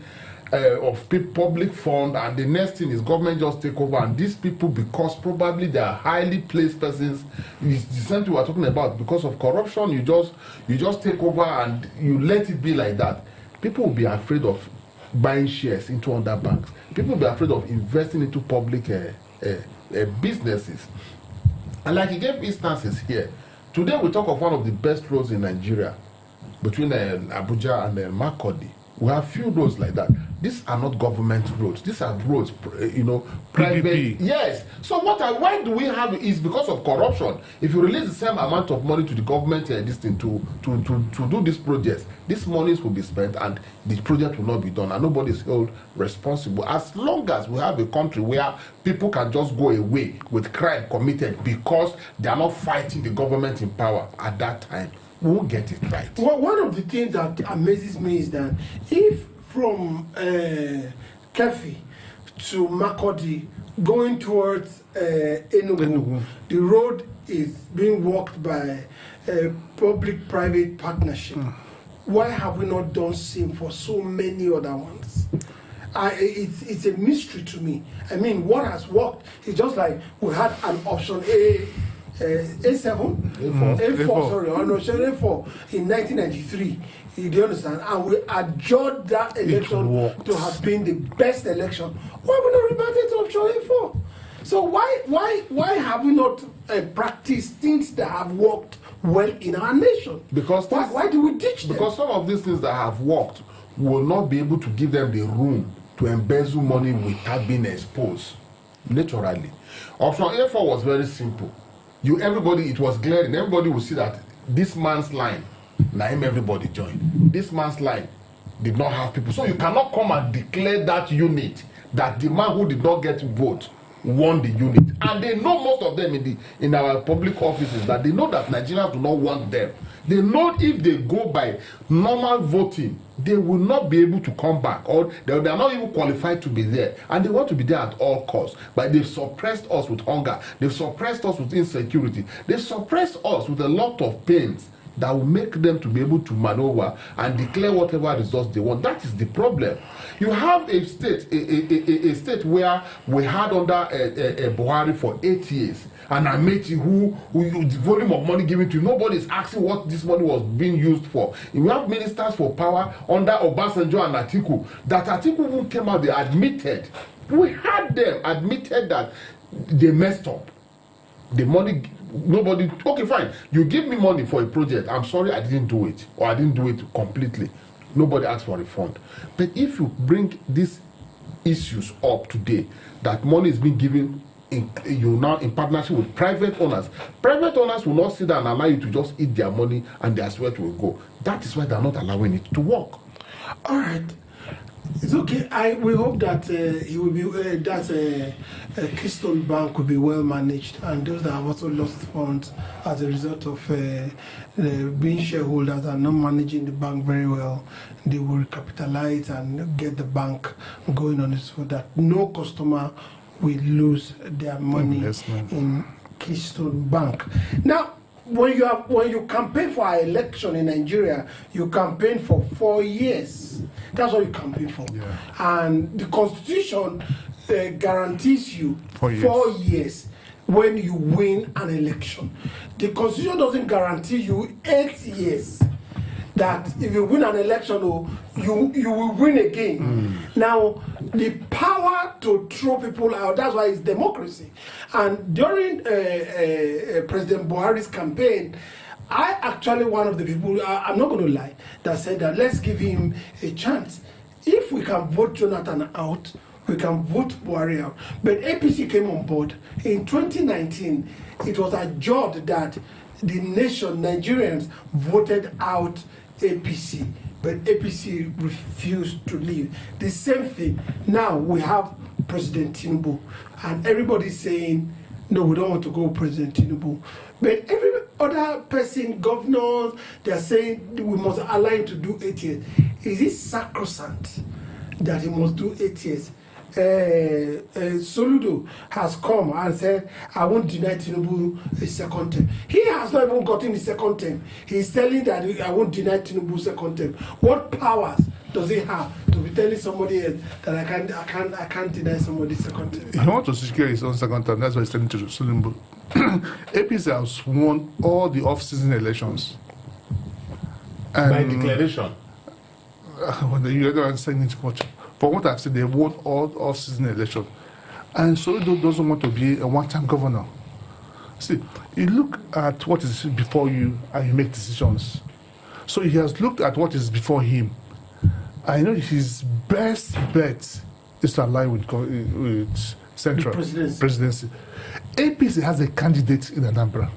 of public fund, and the next thing is government just take over, and these people, because probably they are highly placed persons, it's the same thing we are talking about, because of corruption, you just take over and you let it be like that. People will be afraid of buying shares into other banks. People will be afraid of investing into public businesses. And like he gave instances here, today we talk of one of the best roads in Nigeria, between Abuja and Makurdi. We have few roads like that. These are not government roads. These are roads, private. PPP. Yes. So why do we have it? Is because of corruption. If you release the same amount of money to the government, this thing to do these projects, these monies will be spent and the project will not be done, and nobody is held responsible. As long as we have a country where people can just go away with crime committed because they are not fighting the government in power at that time, we won't get it right. Well, one of the things that amazes me is that if from Kefi to Makurdi, going towards Enugu, the road is being worked by a public-private partnership. Why have we not done same for so many other ones? It's a mystery to me. I mean, what has worked is just like we had an option A4, sorry, or no, A4 in 1993. Do you understand? And we adjourned that election to have been the best election. Why have we not reverted to option A4? So why have we not practiced things that have worked well in our nation? Because why do we ditch them? Because some of these things that have worked will not be able to give them the room to embezzle money without being exposed naturally. Option A4 was very simple. It was glaring. Everybody would see that this man's line, Naim, everybody joined. This man's line did not have people. So you cannot come and declare that unit that the man who did not get vote won the unit. And they know, most of them in our public offices, that they know that Nigerians do not want them. They know if they go by normal voting, they will not be able to come back, or they are not even qualified to be there, and they want to be there at all costs. But they've suppressed us with hunger, they've suppressed us with insecurity, they've suppressed us with a lot of pains that will make them to be able to maneuver and declare whatever results they want. That is the problem. You have a state, a state where we had under Buhari for 8 years, and Amechi, who the volume of money given to, nobody is asking what this money was being used for. We have ministers for power under Obasanjo and Atiku, that Atiku even came out, they admitted, we had them admitted that they messed up. The money, nobody, okay, fine, you give me money for a project, I'm sorry I didn't do it, or I didn't do it completely. Nobody asked for a refund. But if you bring these issues up today, that money is being given in partnership with private owners will not sit down and allow you to just eat their money and their sweat will go. That is why they are not allowing it to work. All right. It's okay. We hope that he will be Keystone Bank will be well managed, and those that have also lost funds as a result of being shareholders and not managing the bank very well, they will recapitalize and get the bank going on its foot, that no customer will lose their money in Keystone Bank. Now, when you campaign for an election in Nigeria, you campaign for 4 years. That's what you campaign for. Yeah. And the Constitution guarantees you 4 years. 4 years when you win an election. The Constitution doesn't guarantee you 8 years. That if you win an election, you will win again. Now, the power to throw people out, that's why it's democracy. And during President Buhari's campaign, I actually one of the people, I'm not going to lie, that said that let's give him a chance. If we can vote Jonathan out, we can vote Buhari out. But APC came on board. In 2019, it was adjudged that the nation, Nigerians, voted out APC, but APC refused to leave. The same thing. Now we have President Tinubu, and everybody's saying, no, we don't want to go President Tinubu. But every other person, governors, they're saying we must allow him to do 8 years. Is it sacrosanct that he must do 8 years? Soludo has come and said, I won't deny Tinubu a second term. He has not even gotten the second term. He's telling that I won't deny Tinubu second term. What powers does he have to be telling somebody else that I can't deny somebody second term? He wants to secure his own second term. That's why he's telling to Tinubu. APC has won all the off-season elections. And by declaration. You don't understand it much. For what I've said, they won all off-season elections. And Soludo doesn't want to be a one-time governor. See, you look at what is before you and you make decisions. So he has looked at what is before him. I know his best bet is to align with Central presidency. APC has a candidate in Anambra.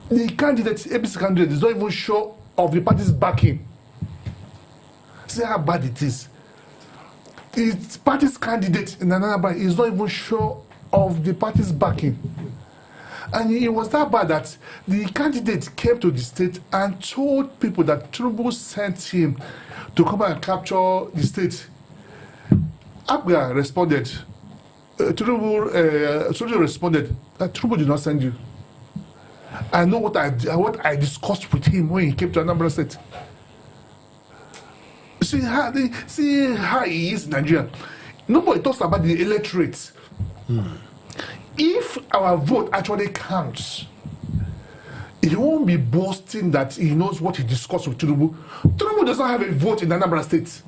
The APC candidate is not even sure of the party's backing. See how bad it is. Its party's candidate in Anambra is not even sure of the party's backing. And it was that bad that the candidate came to the state and told people that Tinubu sent him to come and capture the state. Abure responded. Tinubu responded that Tinubu did not send you. I know what I discussed with him when he came to Anambra State. See how he is in Nigeria. Nobody talks about the electorate. If our vote actually counts, he won't be boasting that he knows what he discussed with Tinubu. Tinubu does not have a vote in Anambra State.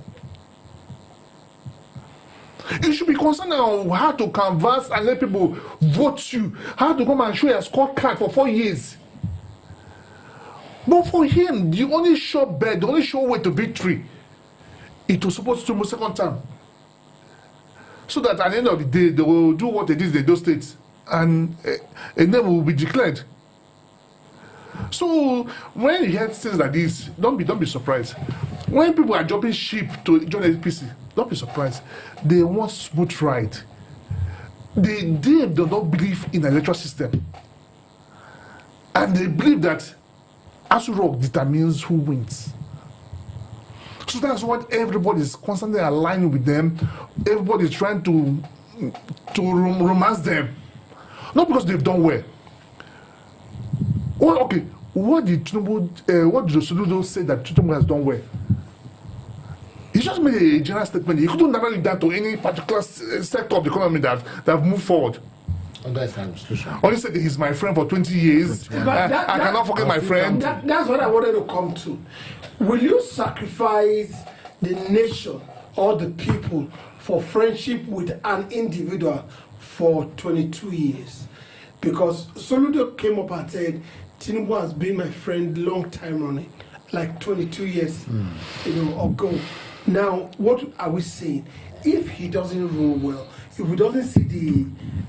You should be concerned on how to canvass and let people vote you, how to come and show your scorecard for 4 years. But for him, the only sure bet, the only sure way to victory, it was supposed to move second term. So that at the end of the day, they will do what they did in those states, and a name will be declared. So when you hear things like this, don't be surprised. When people are jumping ship to join the APC, don't be surprised. They want smooth ride. They do not believe in the electoral system, and they believe that Asu Rock determines who wins. So that's what everybody is constantly aligning with them. Everybody is trying to romance them, not because they've done well. Well, okay, what did Soludo say that Tinubu has done well? He just made a general statement. He couldn't narrow it down to any particular sector of the economy that have moved forward. Under his administration. Only said he's my friend for 20 years. I cannot forget my friend. That's what I wanted to come to. Will you sacrifice the nation or the people for friendship with an individual for 22 years? Because Soludo came up and said, Tinubu has been my friend long time running, like 22 years ago. Now, what are we saying? If he doesn't rule well, if we doesn't see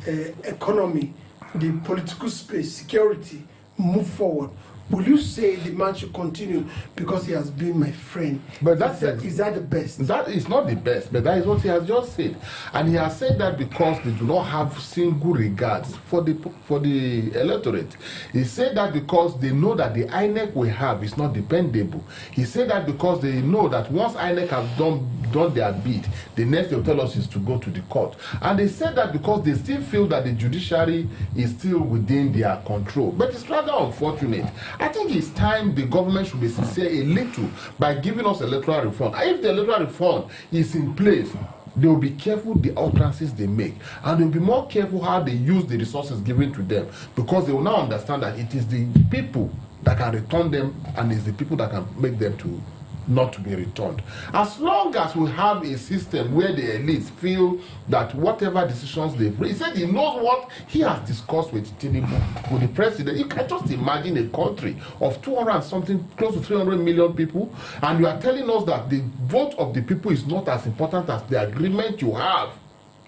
the economy, the political space, security move forward, will you say the man should continue because he has been my friend? But is that the best? That is not the best, but that is what he has just said. And he has said that because they do not have single regards for the electorate. He said that because they know that the INEC we have is not dependable. He said that because they know that once INEC have done their bid, the next they'll tell us is to go to the court. And they said that because they still feel that the judiciary is still within their control. But it's rather unfortunate. I think it's time the government should be sincere a little by giving us electoral reform. If the electoral reform is in place, they will be careful the utterances they make, and they will be more careful how they use the resources given to them, because they will now understand that it is the people that can return them, and it's the people that can make them to not to be returned. As long as we have a system where the elites feel that whatever decisions they've he said he knows what he has discussed with Tinubu, with the president. You can just imagine a country of 200 and something, close to 300 million people, and you are telling us that the vote of the people is not as important as the agreement you have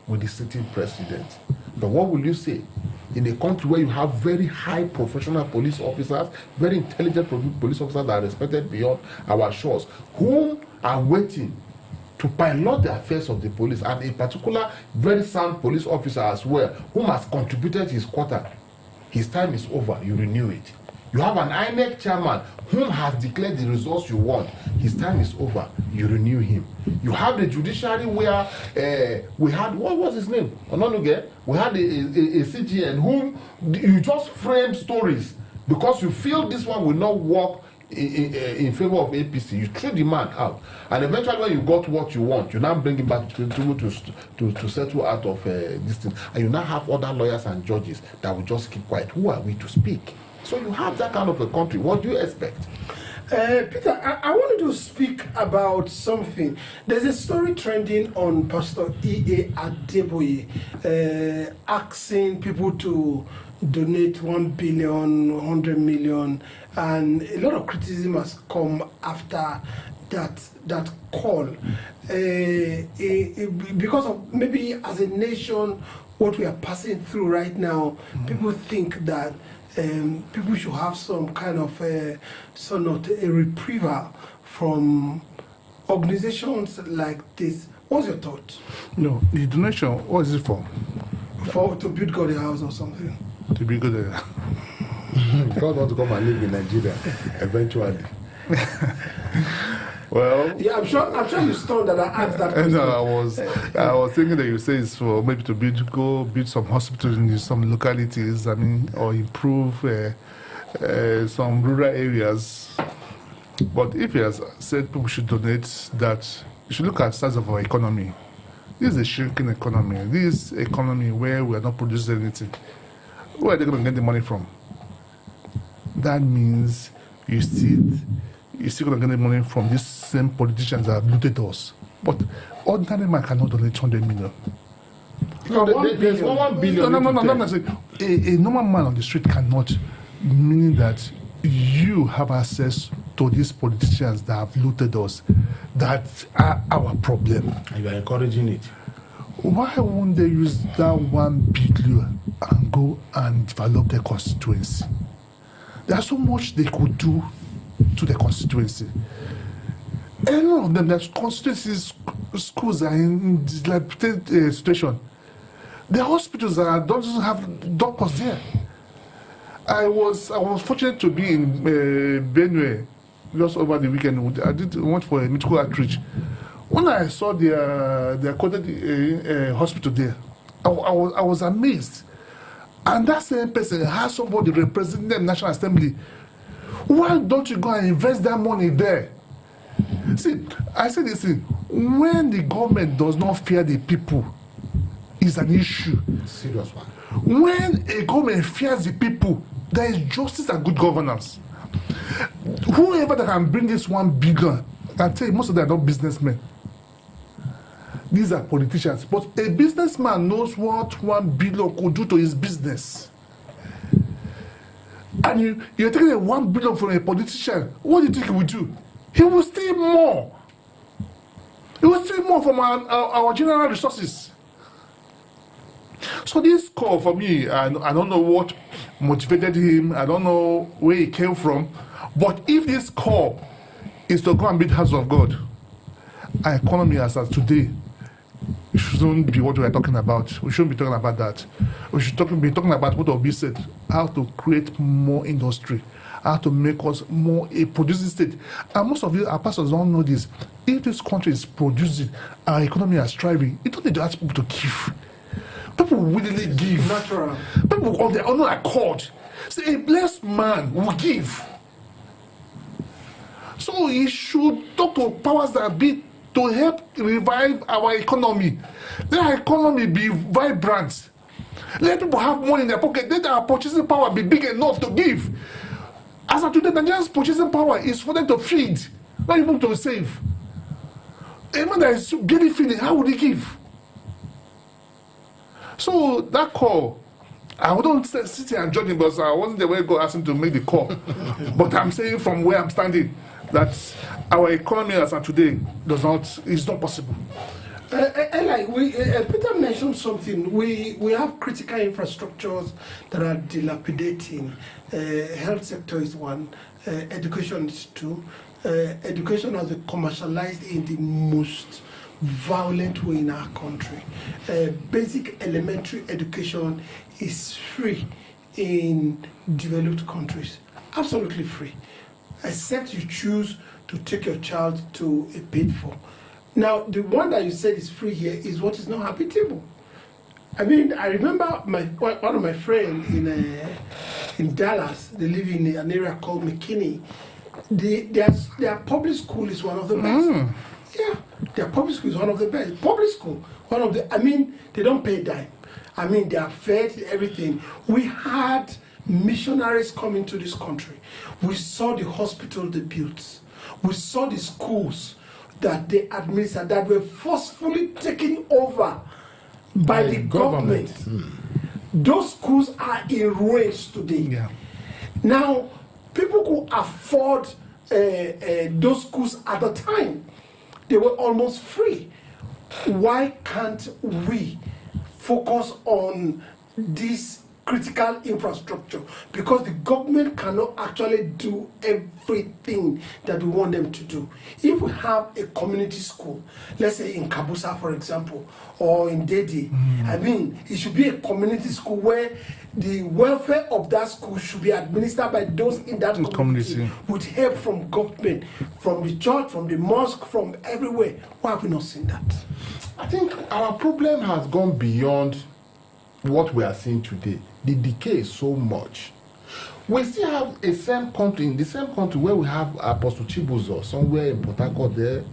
with the sitting president. But what will you say in a country where you have very high professional police officers, very intelligent police officers that are respected beyond our shores, whom are waiting to pilot the affairs of the police, and a particular very sound police officer as well, whom has contributed his quota? His time is over, you renew it. You have an INEC chairman whom has declared the results you want. His time is over, you renew him. You have the judiciary where we had, what was his name? Ononuge? We had a CGN whom you just frame stories because you feel this one will not work in favor of APC. You threw the man out, and eventually when you got what you want, you now bring him back to settle out of this thing, and you now have other lawyers and judges that will just keep quiet. Who are we to speak? So you have that kind of a country. What do you expect? Peter, I wanted to speak about something. There's a story trending on Pastor E.A. Adeboye asking people to donate 1 billion, 100 million, and a lot of criticism has come after that call. Because of maybe as a nation, what we are passing through right now, people think that people should have some kind of a reprieve from organizations like this. What's your thought? No, the donation, what is it for? To build God a house or something. To build God a God want to come and live in Nigeria eventually. Well, Yeah, I'm sure you stunned that I asked that question. no, I was thinking that you say it's for maybe to build some hospitals in some localities. I mean, or improve some rural areas. But if he has said people should donate, that you should look at the size of our economy. This is a shrinking economy. This economy where we are not producing anything. Where are they going to get the money from? That means you're still going to get the money from these same politicians that have looted us. But ordinary man cannot donate 100 million. No, there's 1 billion. No. A normal man on the street cannot, meaning that you have access to these politicians that have looted us. That are our problem. And you are encouraging it. Why won't they use that 1 billion and go and develop their constituency? There's so much they could do to the constituency. A lot of them, their constituencies, schools are in dilapidated situation. The hospitals don't have doctors there. I was fortunate to be in Benue just over the weekend. I went for a medical outreach. When I saw their coded hospital there, I was amazed. And that same person has somebody representing the National Assembly. Why don't you go and invest that money there? See, I say this thing, when the government does not fear the people, it's an issue. Serious one. When a government fears the people, there is justice and good governance. Whoever that can bring this 1 billion, I can tell you, most of them are not businessmen. These are politicians. But a businessman knows what 1 billion could do to his business. And you're taking a 1 billion from a politician. What do you think he will do? He will steal more. He will steal more from our general resources. So this call for me, I don't know what motivated him. I don't know where he came from. But if this call is to go and beat the house of God, our economy as of today shouldn't be what we are talking about. We shouldn't be talking about that. We should be talking about what Obi said, how to create more industry, how to make us more a producing state. And most of you, our pastors don't know this. If this country is producing, our economy is thriving, you don't need to ask people to give. People willingly give. Natural. People on their own accord. See, a blessed man will give. So he should talk to powers that be to help revive our economy. Let our economy be vibrant. Let people have money in their pocket. Let our purchasing power be big enough to give. As of today, Nigeria's purchasing power is for them to feed, not even to save. A man that is barely feeding, how would he give? So that call, I wouldn't sit here and judge him because I wasn't the way God asked him to make the call. But I'm saying from where I'm standing that our economy as of today is not possible. Peter mentioned something. We have critical infrastructures that are dilapidating. Health sector is one. Education is two. Education has been commercialized in the most violent way in our country. Basic elementary education is free in developed countries. Absolutely free. Except you choose to take your child to a paid for. Now, the one that you said is free here is what is not habitable. I mean, I remember one of my friends in Dallas. They live in an area called McKinney. Their public school is one of the best. Yeah, their public school is one of the best. Public school, they don't pay a dime. I mean, they are fed everything. We had missionaries coming to this country. We saw the hospital they built. We saw the schools that they administered that were forcefully taken over by the government. Those schools are in ruins today. Yeah. Now, people could afford those schools at the time. They were almost free. Why can't we focus on these critical infrastructure, because the government cannot actually do everything that we want them to do. If we have a community school, let's say in Kabusa, for example, or in Dede, I mean, it should be a community school where the welfare of that school should be administered by those in that community with help from government, from the church, from the mosque, from everywhere. Why have we not seen that? I think our problem has gone beyond what we are seeing today. The decay is so much. We still have a same country, in the same country where we have Apostle Chibuzo somewhere in Port Harcourt there,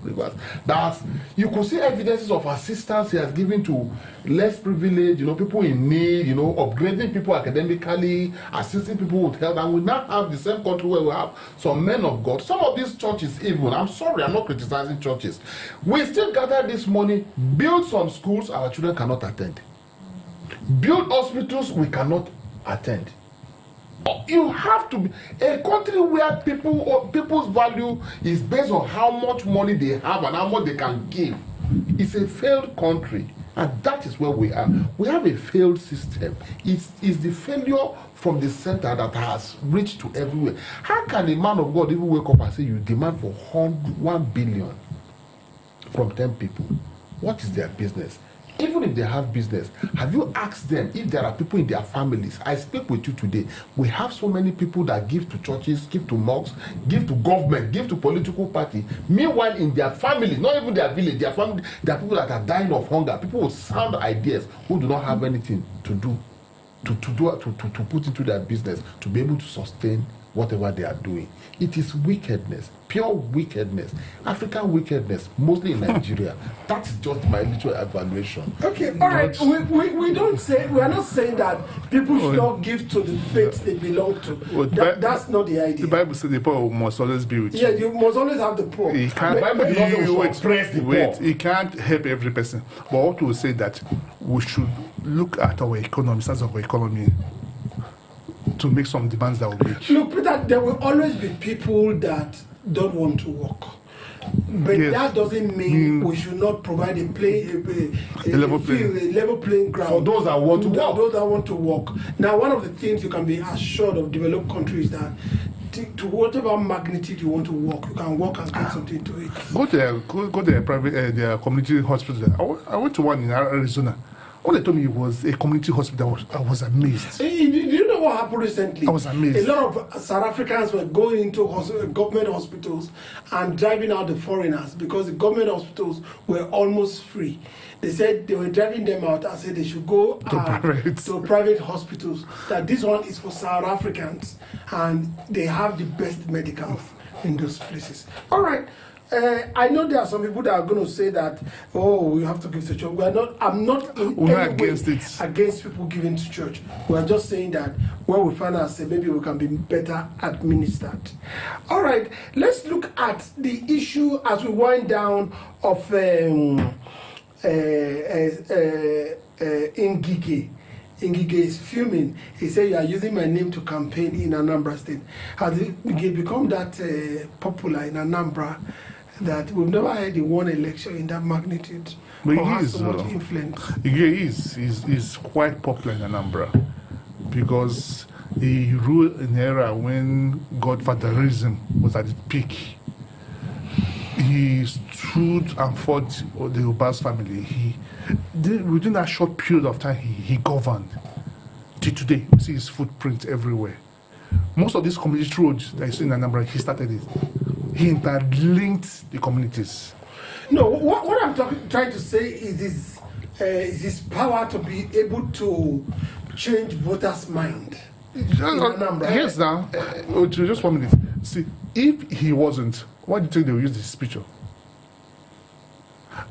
that you could see evidences of assistance he has given to less privileged, people in need, upgrading people academically, assisting people with health. And we now have the same country where we have some men of God. Some of these churches even, I'm sorry, I'm not criticizing churches. We still gather this money, build some schools our children cannot attend. Build hospitals we cannot attend. You have to be a country where people's value is based on how much money they have and how much they can give. It's a failed country, and that is where we are. We have a failed system. It's the failure from the center that has reached to everywhere. How can a man of God even wake up and say you demand for 1 billion from 10 people? What is their business? Even if they have business, have you asked them if there are people in their families? I speak with you today. We have so many people that give to churches, give to mosques, give to government, give to political party. Meanwhile, in their family, not even their village, their family, there are people that are dying of hunger. People with sound ideas who do not have anything to do, to put into their business to be able to sustain whatever they are doing. It is wickedness, pure wickedness, African wickedness, mostly in Nigeria. That is just my little evaluation. Okay, all right. We are not saying that people should not give to the faith they belong to. That's not the idea. The Bible says the poor must always be with you. Yeah, you must always have the poor. He can't help every person. But what we say that we should look at our economy, size of our economy, to make some demands that will make. Look, Peter, there will always be people that don't want to work. But that doesn't mean we should not provide a level playing ground for those that want to work. Those that want to work. Now, one of the things you can be assured of developed countries is that to whatever magnitude you want to work, you can work and get something to it. Go to their private, their community hospital. I went to one in Arizona. When they told me it was a community hospital, I was amazed. Do you know what happened recently? I was amazed. A lot of South Africans were going into government hospitals and driving out the foreigners because the government hospitals were almost free. They said they were driving them out and said they should go to private hospitals. That this one is for South Africans and they have the best medicals in those places. All right. I know there are some people that are going to say that, oh, we have to give to church. I'm not in any way against people giving to church. We're just saying that when we find ourselves, maybe we can be better administered. All right, let's look at the issue as we wind down of Ngige. Ngige is fuming. He said, you are using my name to campaign in Anambra State. Has it become that popular in Anambra that we've never had in one election in that magnitude? But or has so much influence? He's quite popular in Anambra because he ruled in an era when godfatherism was at its peak. He stood and fought the Ubas family. Within that short period of time, he governed. Till today, you see his footprint everywhere. Most of these community roads that you see in Anambra, he started it. He interlinked the communities. No, what I'm trying to say is his power to be able to change voters' mind. Yes, now, just 1 minute. See, if he wasn't, why do you think they will use this picture?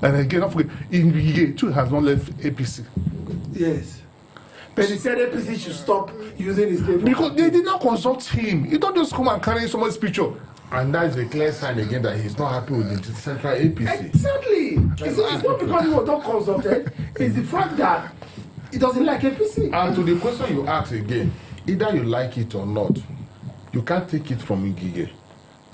And again, don't forget, Ngige too has not left APC. Yes. But he said APC should stop using his name. Because they did not consult him. You don't just come and carry someone's picture. And that is a clear sign again that he's not happy with the central APC. Exactly. It's not because he was not consulted. It's the fact that he doesn't like APC. And to the question you ask again, either you like it or not, you can't take it from Ngige.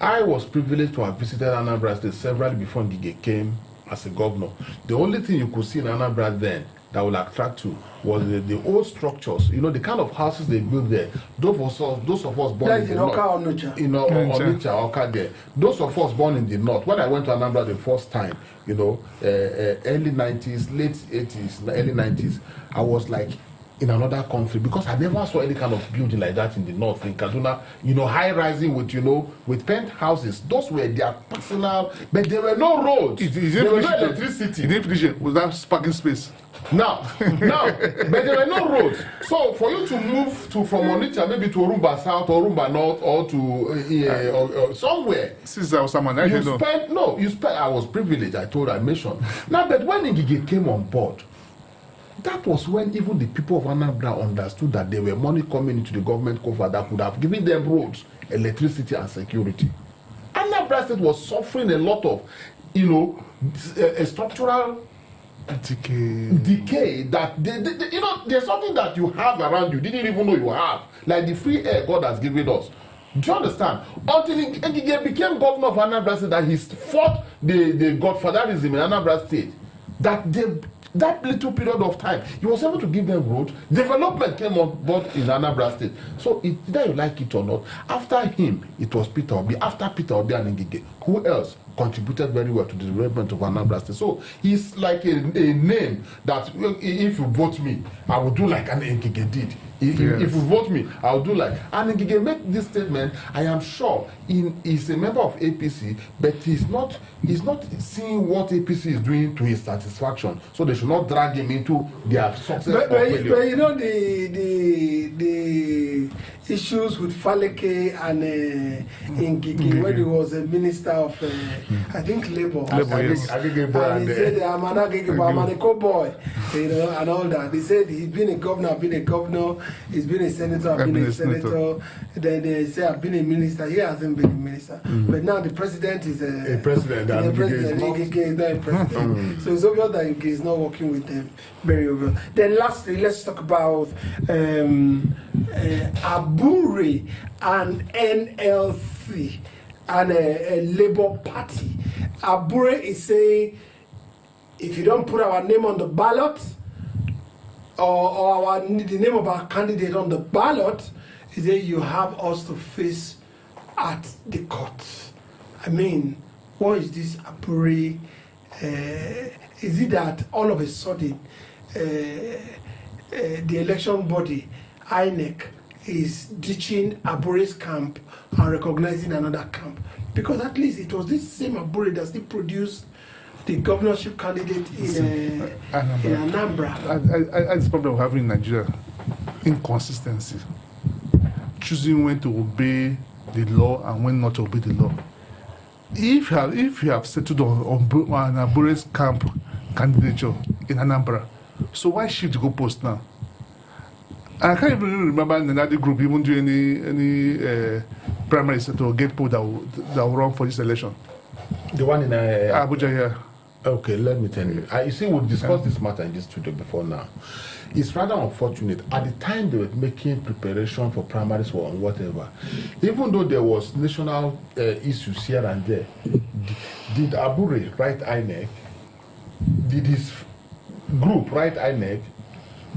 I was privileged to have visited Anambra State several before Ngige came as a governor. The only thing you could see in Anambra then that will attract you was the old structures. You know, the kind of houses they built there. Those of us born in the north, Onitsha, Oka there. Those of us born in the north. When I went to Anambra the first time, you know, early 90s, late 80s, early 90s, I was like in another country because I never saw any kind of building like that in the north, in Kaduna. You know, high rising with, you know, with penthouses. Those were their personal, but there were no roads. There was no electricity. You didn't finish it without parking space. Now, but there were no roads. So for you to move from Onitsha maybe to Orumba South or Orumba North or to or somewhere, since I was someone I didn't know. I was privileged. I mentioned. Now, but when Ngige came on board, that was when even the people of Anambra understood that there were money coming into the government cover that could have given them roads, electricity, and security. Anambra State was suffering a lot of, you know, a structural decay that you know, there's something that you have around you didn't even know you have, like the free air God has given us. Do you understand? Until Ngige became governor of Anambra State, that he fought the godfatherism in Anambra State, that little period of time, he was able to give them roads. Development came on board in Anambra State. So either you like it or not, after him, it was Peter Obi. After Peter Obi and Ngige, who else contributed very well to the development of Anambra State? So he's like a name that if you vote me, I will do like an Ngige did. If you vote me, I'll do like. And Ngige make this statement. I am sure he's a member of APC, but he's not seeing what APC is doing to his satisfaction. So they should not drag him into their success or failure. But you know the issues with Faleke and Ngige when he was a minister of I think Labour. And he said I'm an Amaneko boy, you know, and all that. They said he's been a governor, he's been a senator, I've been a senator. Then they say I've been a minister. He hasn't been a minister. But now the president is a president. Ngige is not a president. So it's obvious that Ngige is not working with them very well. Then lastly, let's talk about Abure and NLC and a Labour Party. Abure is saying, if you don't put our name on the ballot, or the name of our candidate on the ballot, is that you have us to face at the court. I mean, what is this Abure? Is it that all of a sudden the election body, INEC, is ditching Abure's camp and recognizing another camp? Because at least it was this same Abure that still produced the governorship candidate in Anambra. I this problem we're having in Nigeria, inconsistency. Choosing when to obey the law and when not to obey the law. If you have settled on Abure's camp candidature in Anambra, so why shift the goalpost now? I can't even remember in another group even do any primary set or gate poll that will run for this election. The one in Abuja here. Okay, let me tell you. You see, we've discussed this matter in this studio before now. It's rather unfortunate. At the time they were making preparation for primaries or whatever, even though there was national issues here and there, did Abure write INEC? Did his group write INEC?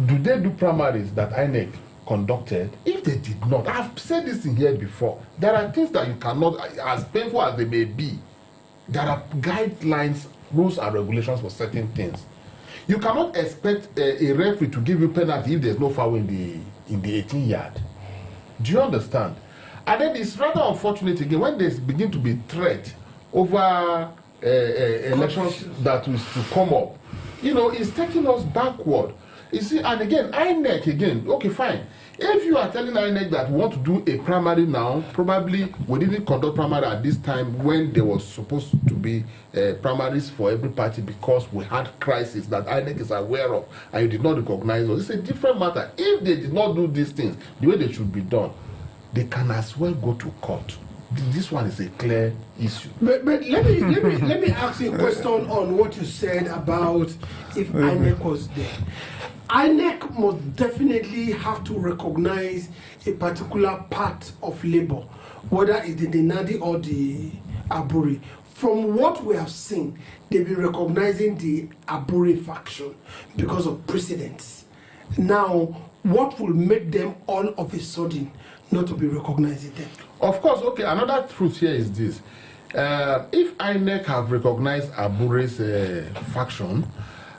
Do they do primaries that INEC conducted? If they did not, I've said this in here before, there are things that you cannot, as painful as they may be, there are guidelines, rules and regulations for certain things. You cannot expect a referee to give you penalty if there's no foul in the 18-yard. Do you understand? And then it's rather unfortunate again when there begin to be threat over elections that is to come up. You know, it's taking us backward. You see, and again, INEC again, okay, fine. If you are telling INEC that we want to do a primary now, probably we didn't conduct primary at this time when there was supposed to be primaries for every party because we had crisis that INEC is aware of and you did not recognize us. It's a different matter. If they did not do these things the way they should be done, they can as well go to court. This one is a clear issue. But let me ask you a question on what you said about if INEC was there. INEC must definitely have to recognize a particular part of labor, whether it's the Denadi or the Abure, from what we have seen, they've been recognizing the Abure faction because of precedents. Now, what will make them all of a sudden not to be recognizing them? Of course, okay, another truth here is this. If INEC have recognized Abure's faction,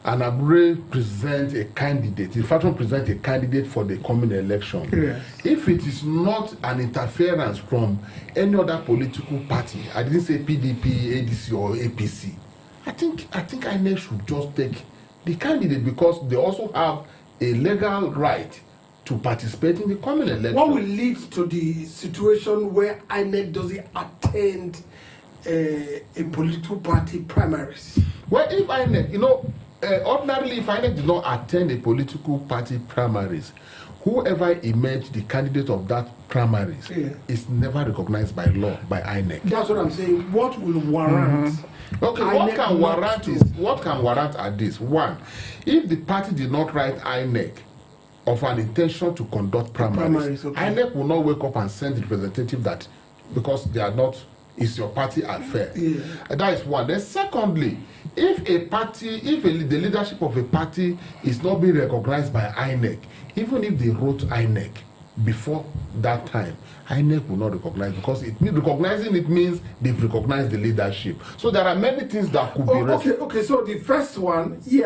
and Abure present a candidate, the faction present a candidate for the coming election, yes. If it is not an interference from any other political party, I didn't say PDP, ADC, or APC, I think INEC should just take the candidate because they also have a legal right to participate in the coming election. What will lead to the situation where INEC doesn't attend a political party primaries? Well, if INEC, ordinarily, if INEC did not attend a political party primaries, whoever emerged the candidate of that primaries is never recognized by law by INEC. That's what I'm saying. What will warrant? Okay, what can warrant at this? One, if the party did not write INEC of an intention to conduct primaries, INEC will not wake up and send the representative that because they are not. Is your party affair? Yeah. That is one. Then secondly, if the leadership of a party is not being recognized by INEC, even if they wrote INEC before that time, INEC will not recognize because recognizing it means they've recognized the leadership. So there are many things that could be. Okay. So the first one, they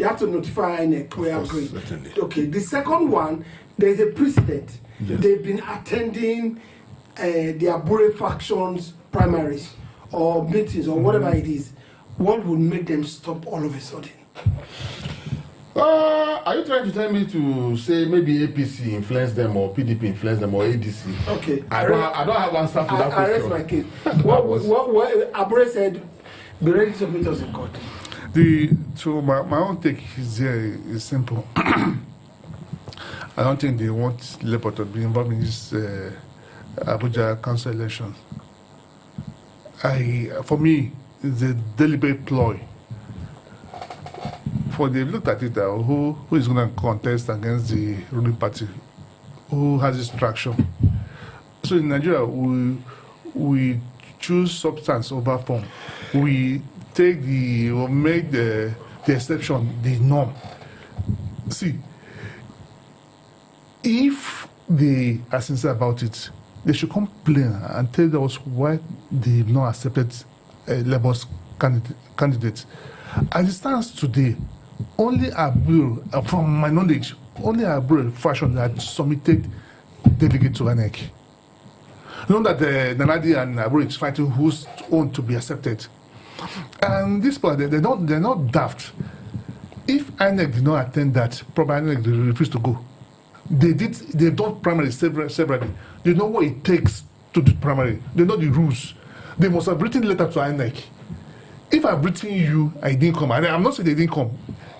have to notify INEC. We agree. Certainly. Okay. The second one, there is a precedent. Yes. They've been attending the Abure factions primaries or meetings or whatever it is. What would make them stop all of a sudden? Are you trying to tell me to say maybe APC influenced them or PDP influenced them or ADC? Okay. I don't have answer to that question. I rest my case. what Abure said, be ready to meet us in court. My own take is simple. I don't think they want Labour to be involved in this Abuja council election. For me, it's a deliberate ploy. For they've looked at it, who is going to contest against the ruling party, who has this traction. So in Nigeria, we choose substance over form. We make the exception the norm. See, if they are sincere about it, they should complain and tell us why they've not accepted Labour's candidate. As it stands today, only Abure, from my knowledge, only Abure faction that submitted delegate to INEC. Know that Nanadi and Abure is fighting who's own to be accepted. And this part, they're not daft. If INEC did not attend that, probably INEC refused to go. They've done primary separately. They know what it takes to do primary. They know the rules. They must have written letter to INEC. If I've written you, I didn't come. I'm not saying they didn't come.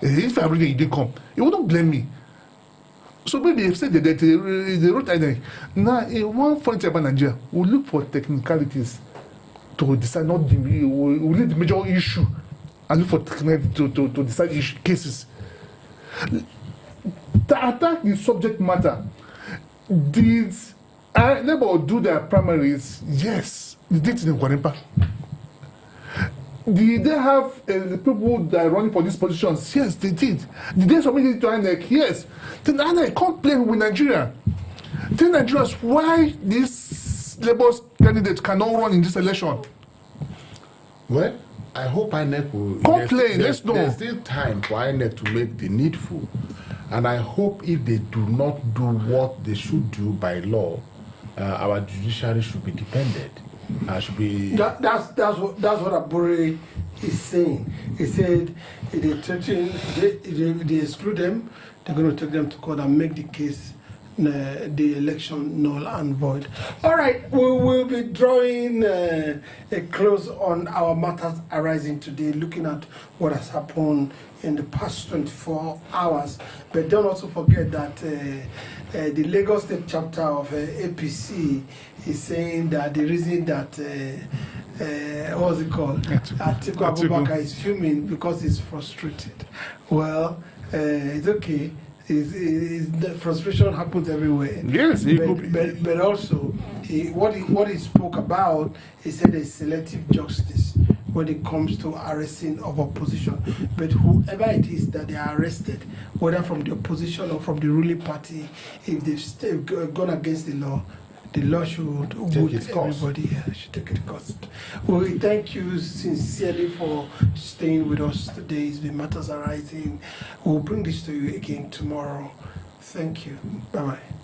If I've written you didn't come, you wouldn't blame me. So maybe they've said that they wrote INEC. Now, in one point about Nigeria, we look for technicalities to decide, not we leave the major issue and look for technicalities to decide cases. To attack the subject matter, did Labour do their primaries? Yes, they did in Kwanempa. Did they have the people that are running for these positions? Yes, they did. Did they submit it to INEC? Yes. Then INEC can't play with Nigeria. Tell Nigerians why this Labour's candidate cannot run in this election. Well, I hope INEC will. Complain, let's know. There's still time for INEC to make the needful. And I hope if they do not do what they should do by law, our judiciary should be defended. Should be. That's what Abure is saying. He said if they exclude them, they're going to take them to court and make the case, the election null and void. All right, we will be drawing a close on our matters arising today, looking at what has happened in the past 24 hours. But don't also forget that the Lagos State chapter of APC is saying that the reason that what's it called? Atiku Abubakar is fuming because he's frustrated. Well, it's okay. The frustration happens everywhere. Yes, but also what he spoke about, he said there's selective justice when it comes to arresting of opposition. But whoever it is that they are arrested, whether from the opposition or from the ruling party, if they've still gone against the law should take its course. Everybody should take its course. Well, we thank you sincerely for staying with us today. It's been Matters Arising. We'll bring this to you again tomorrow. Thank you. Bye-bye.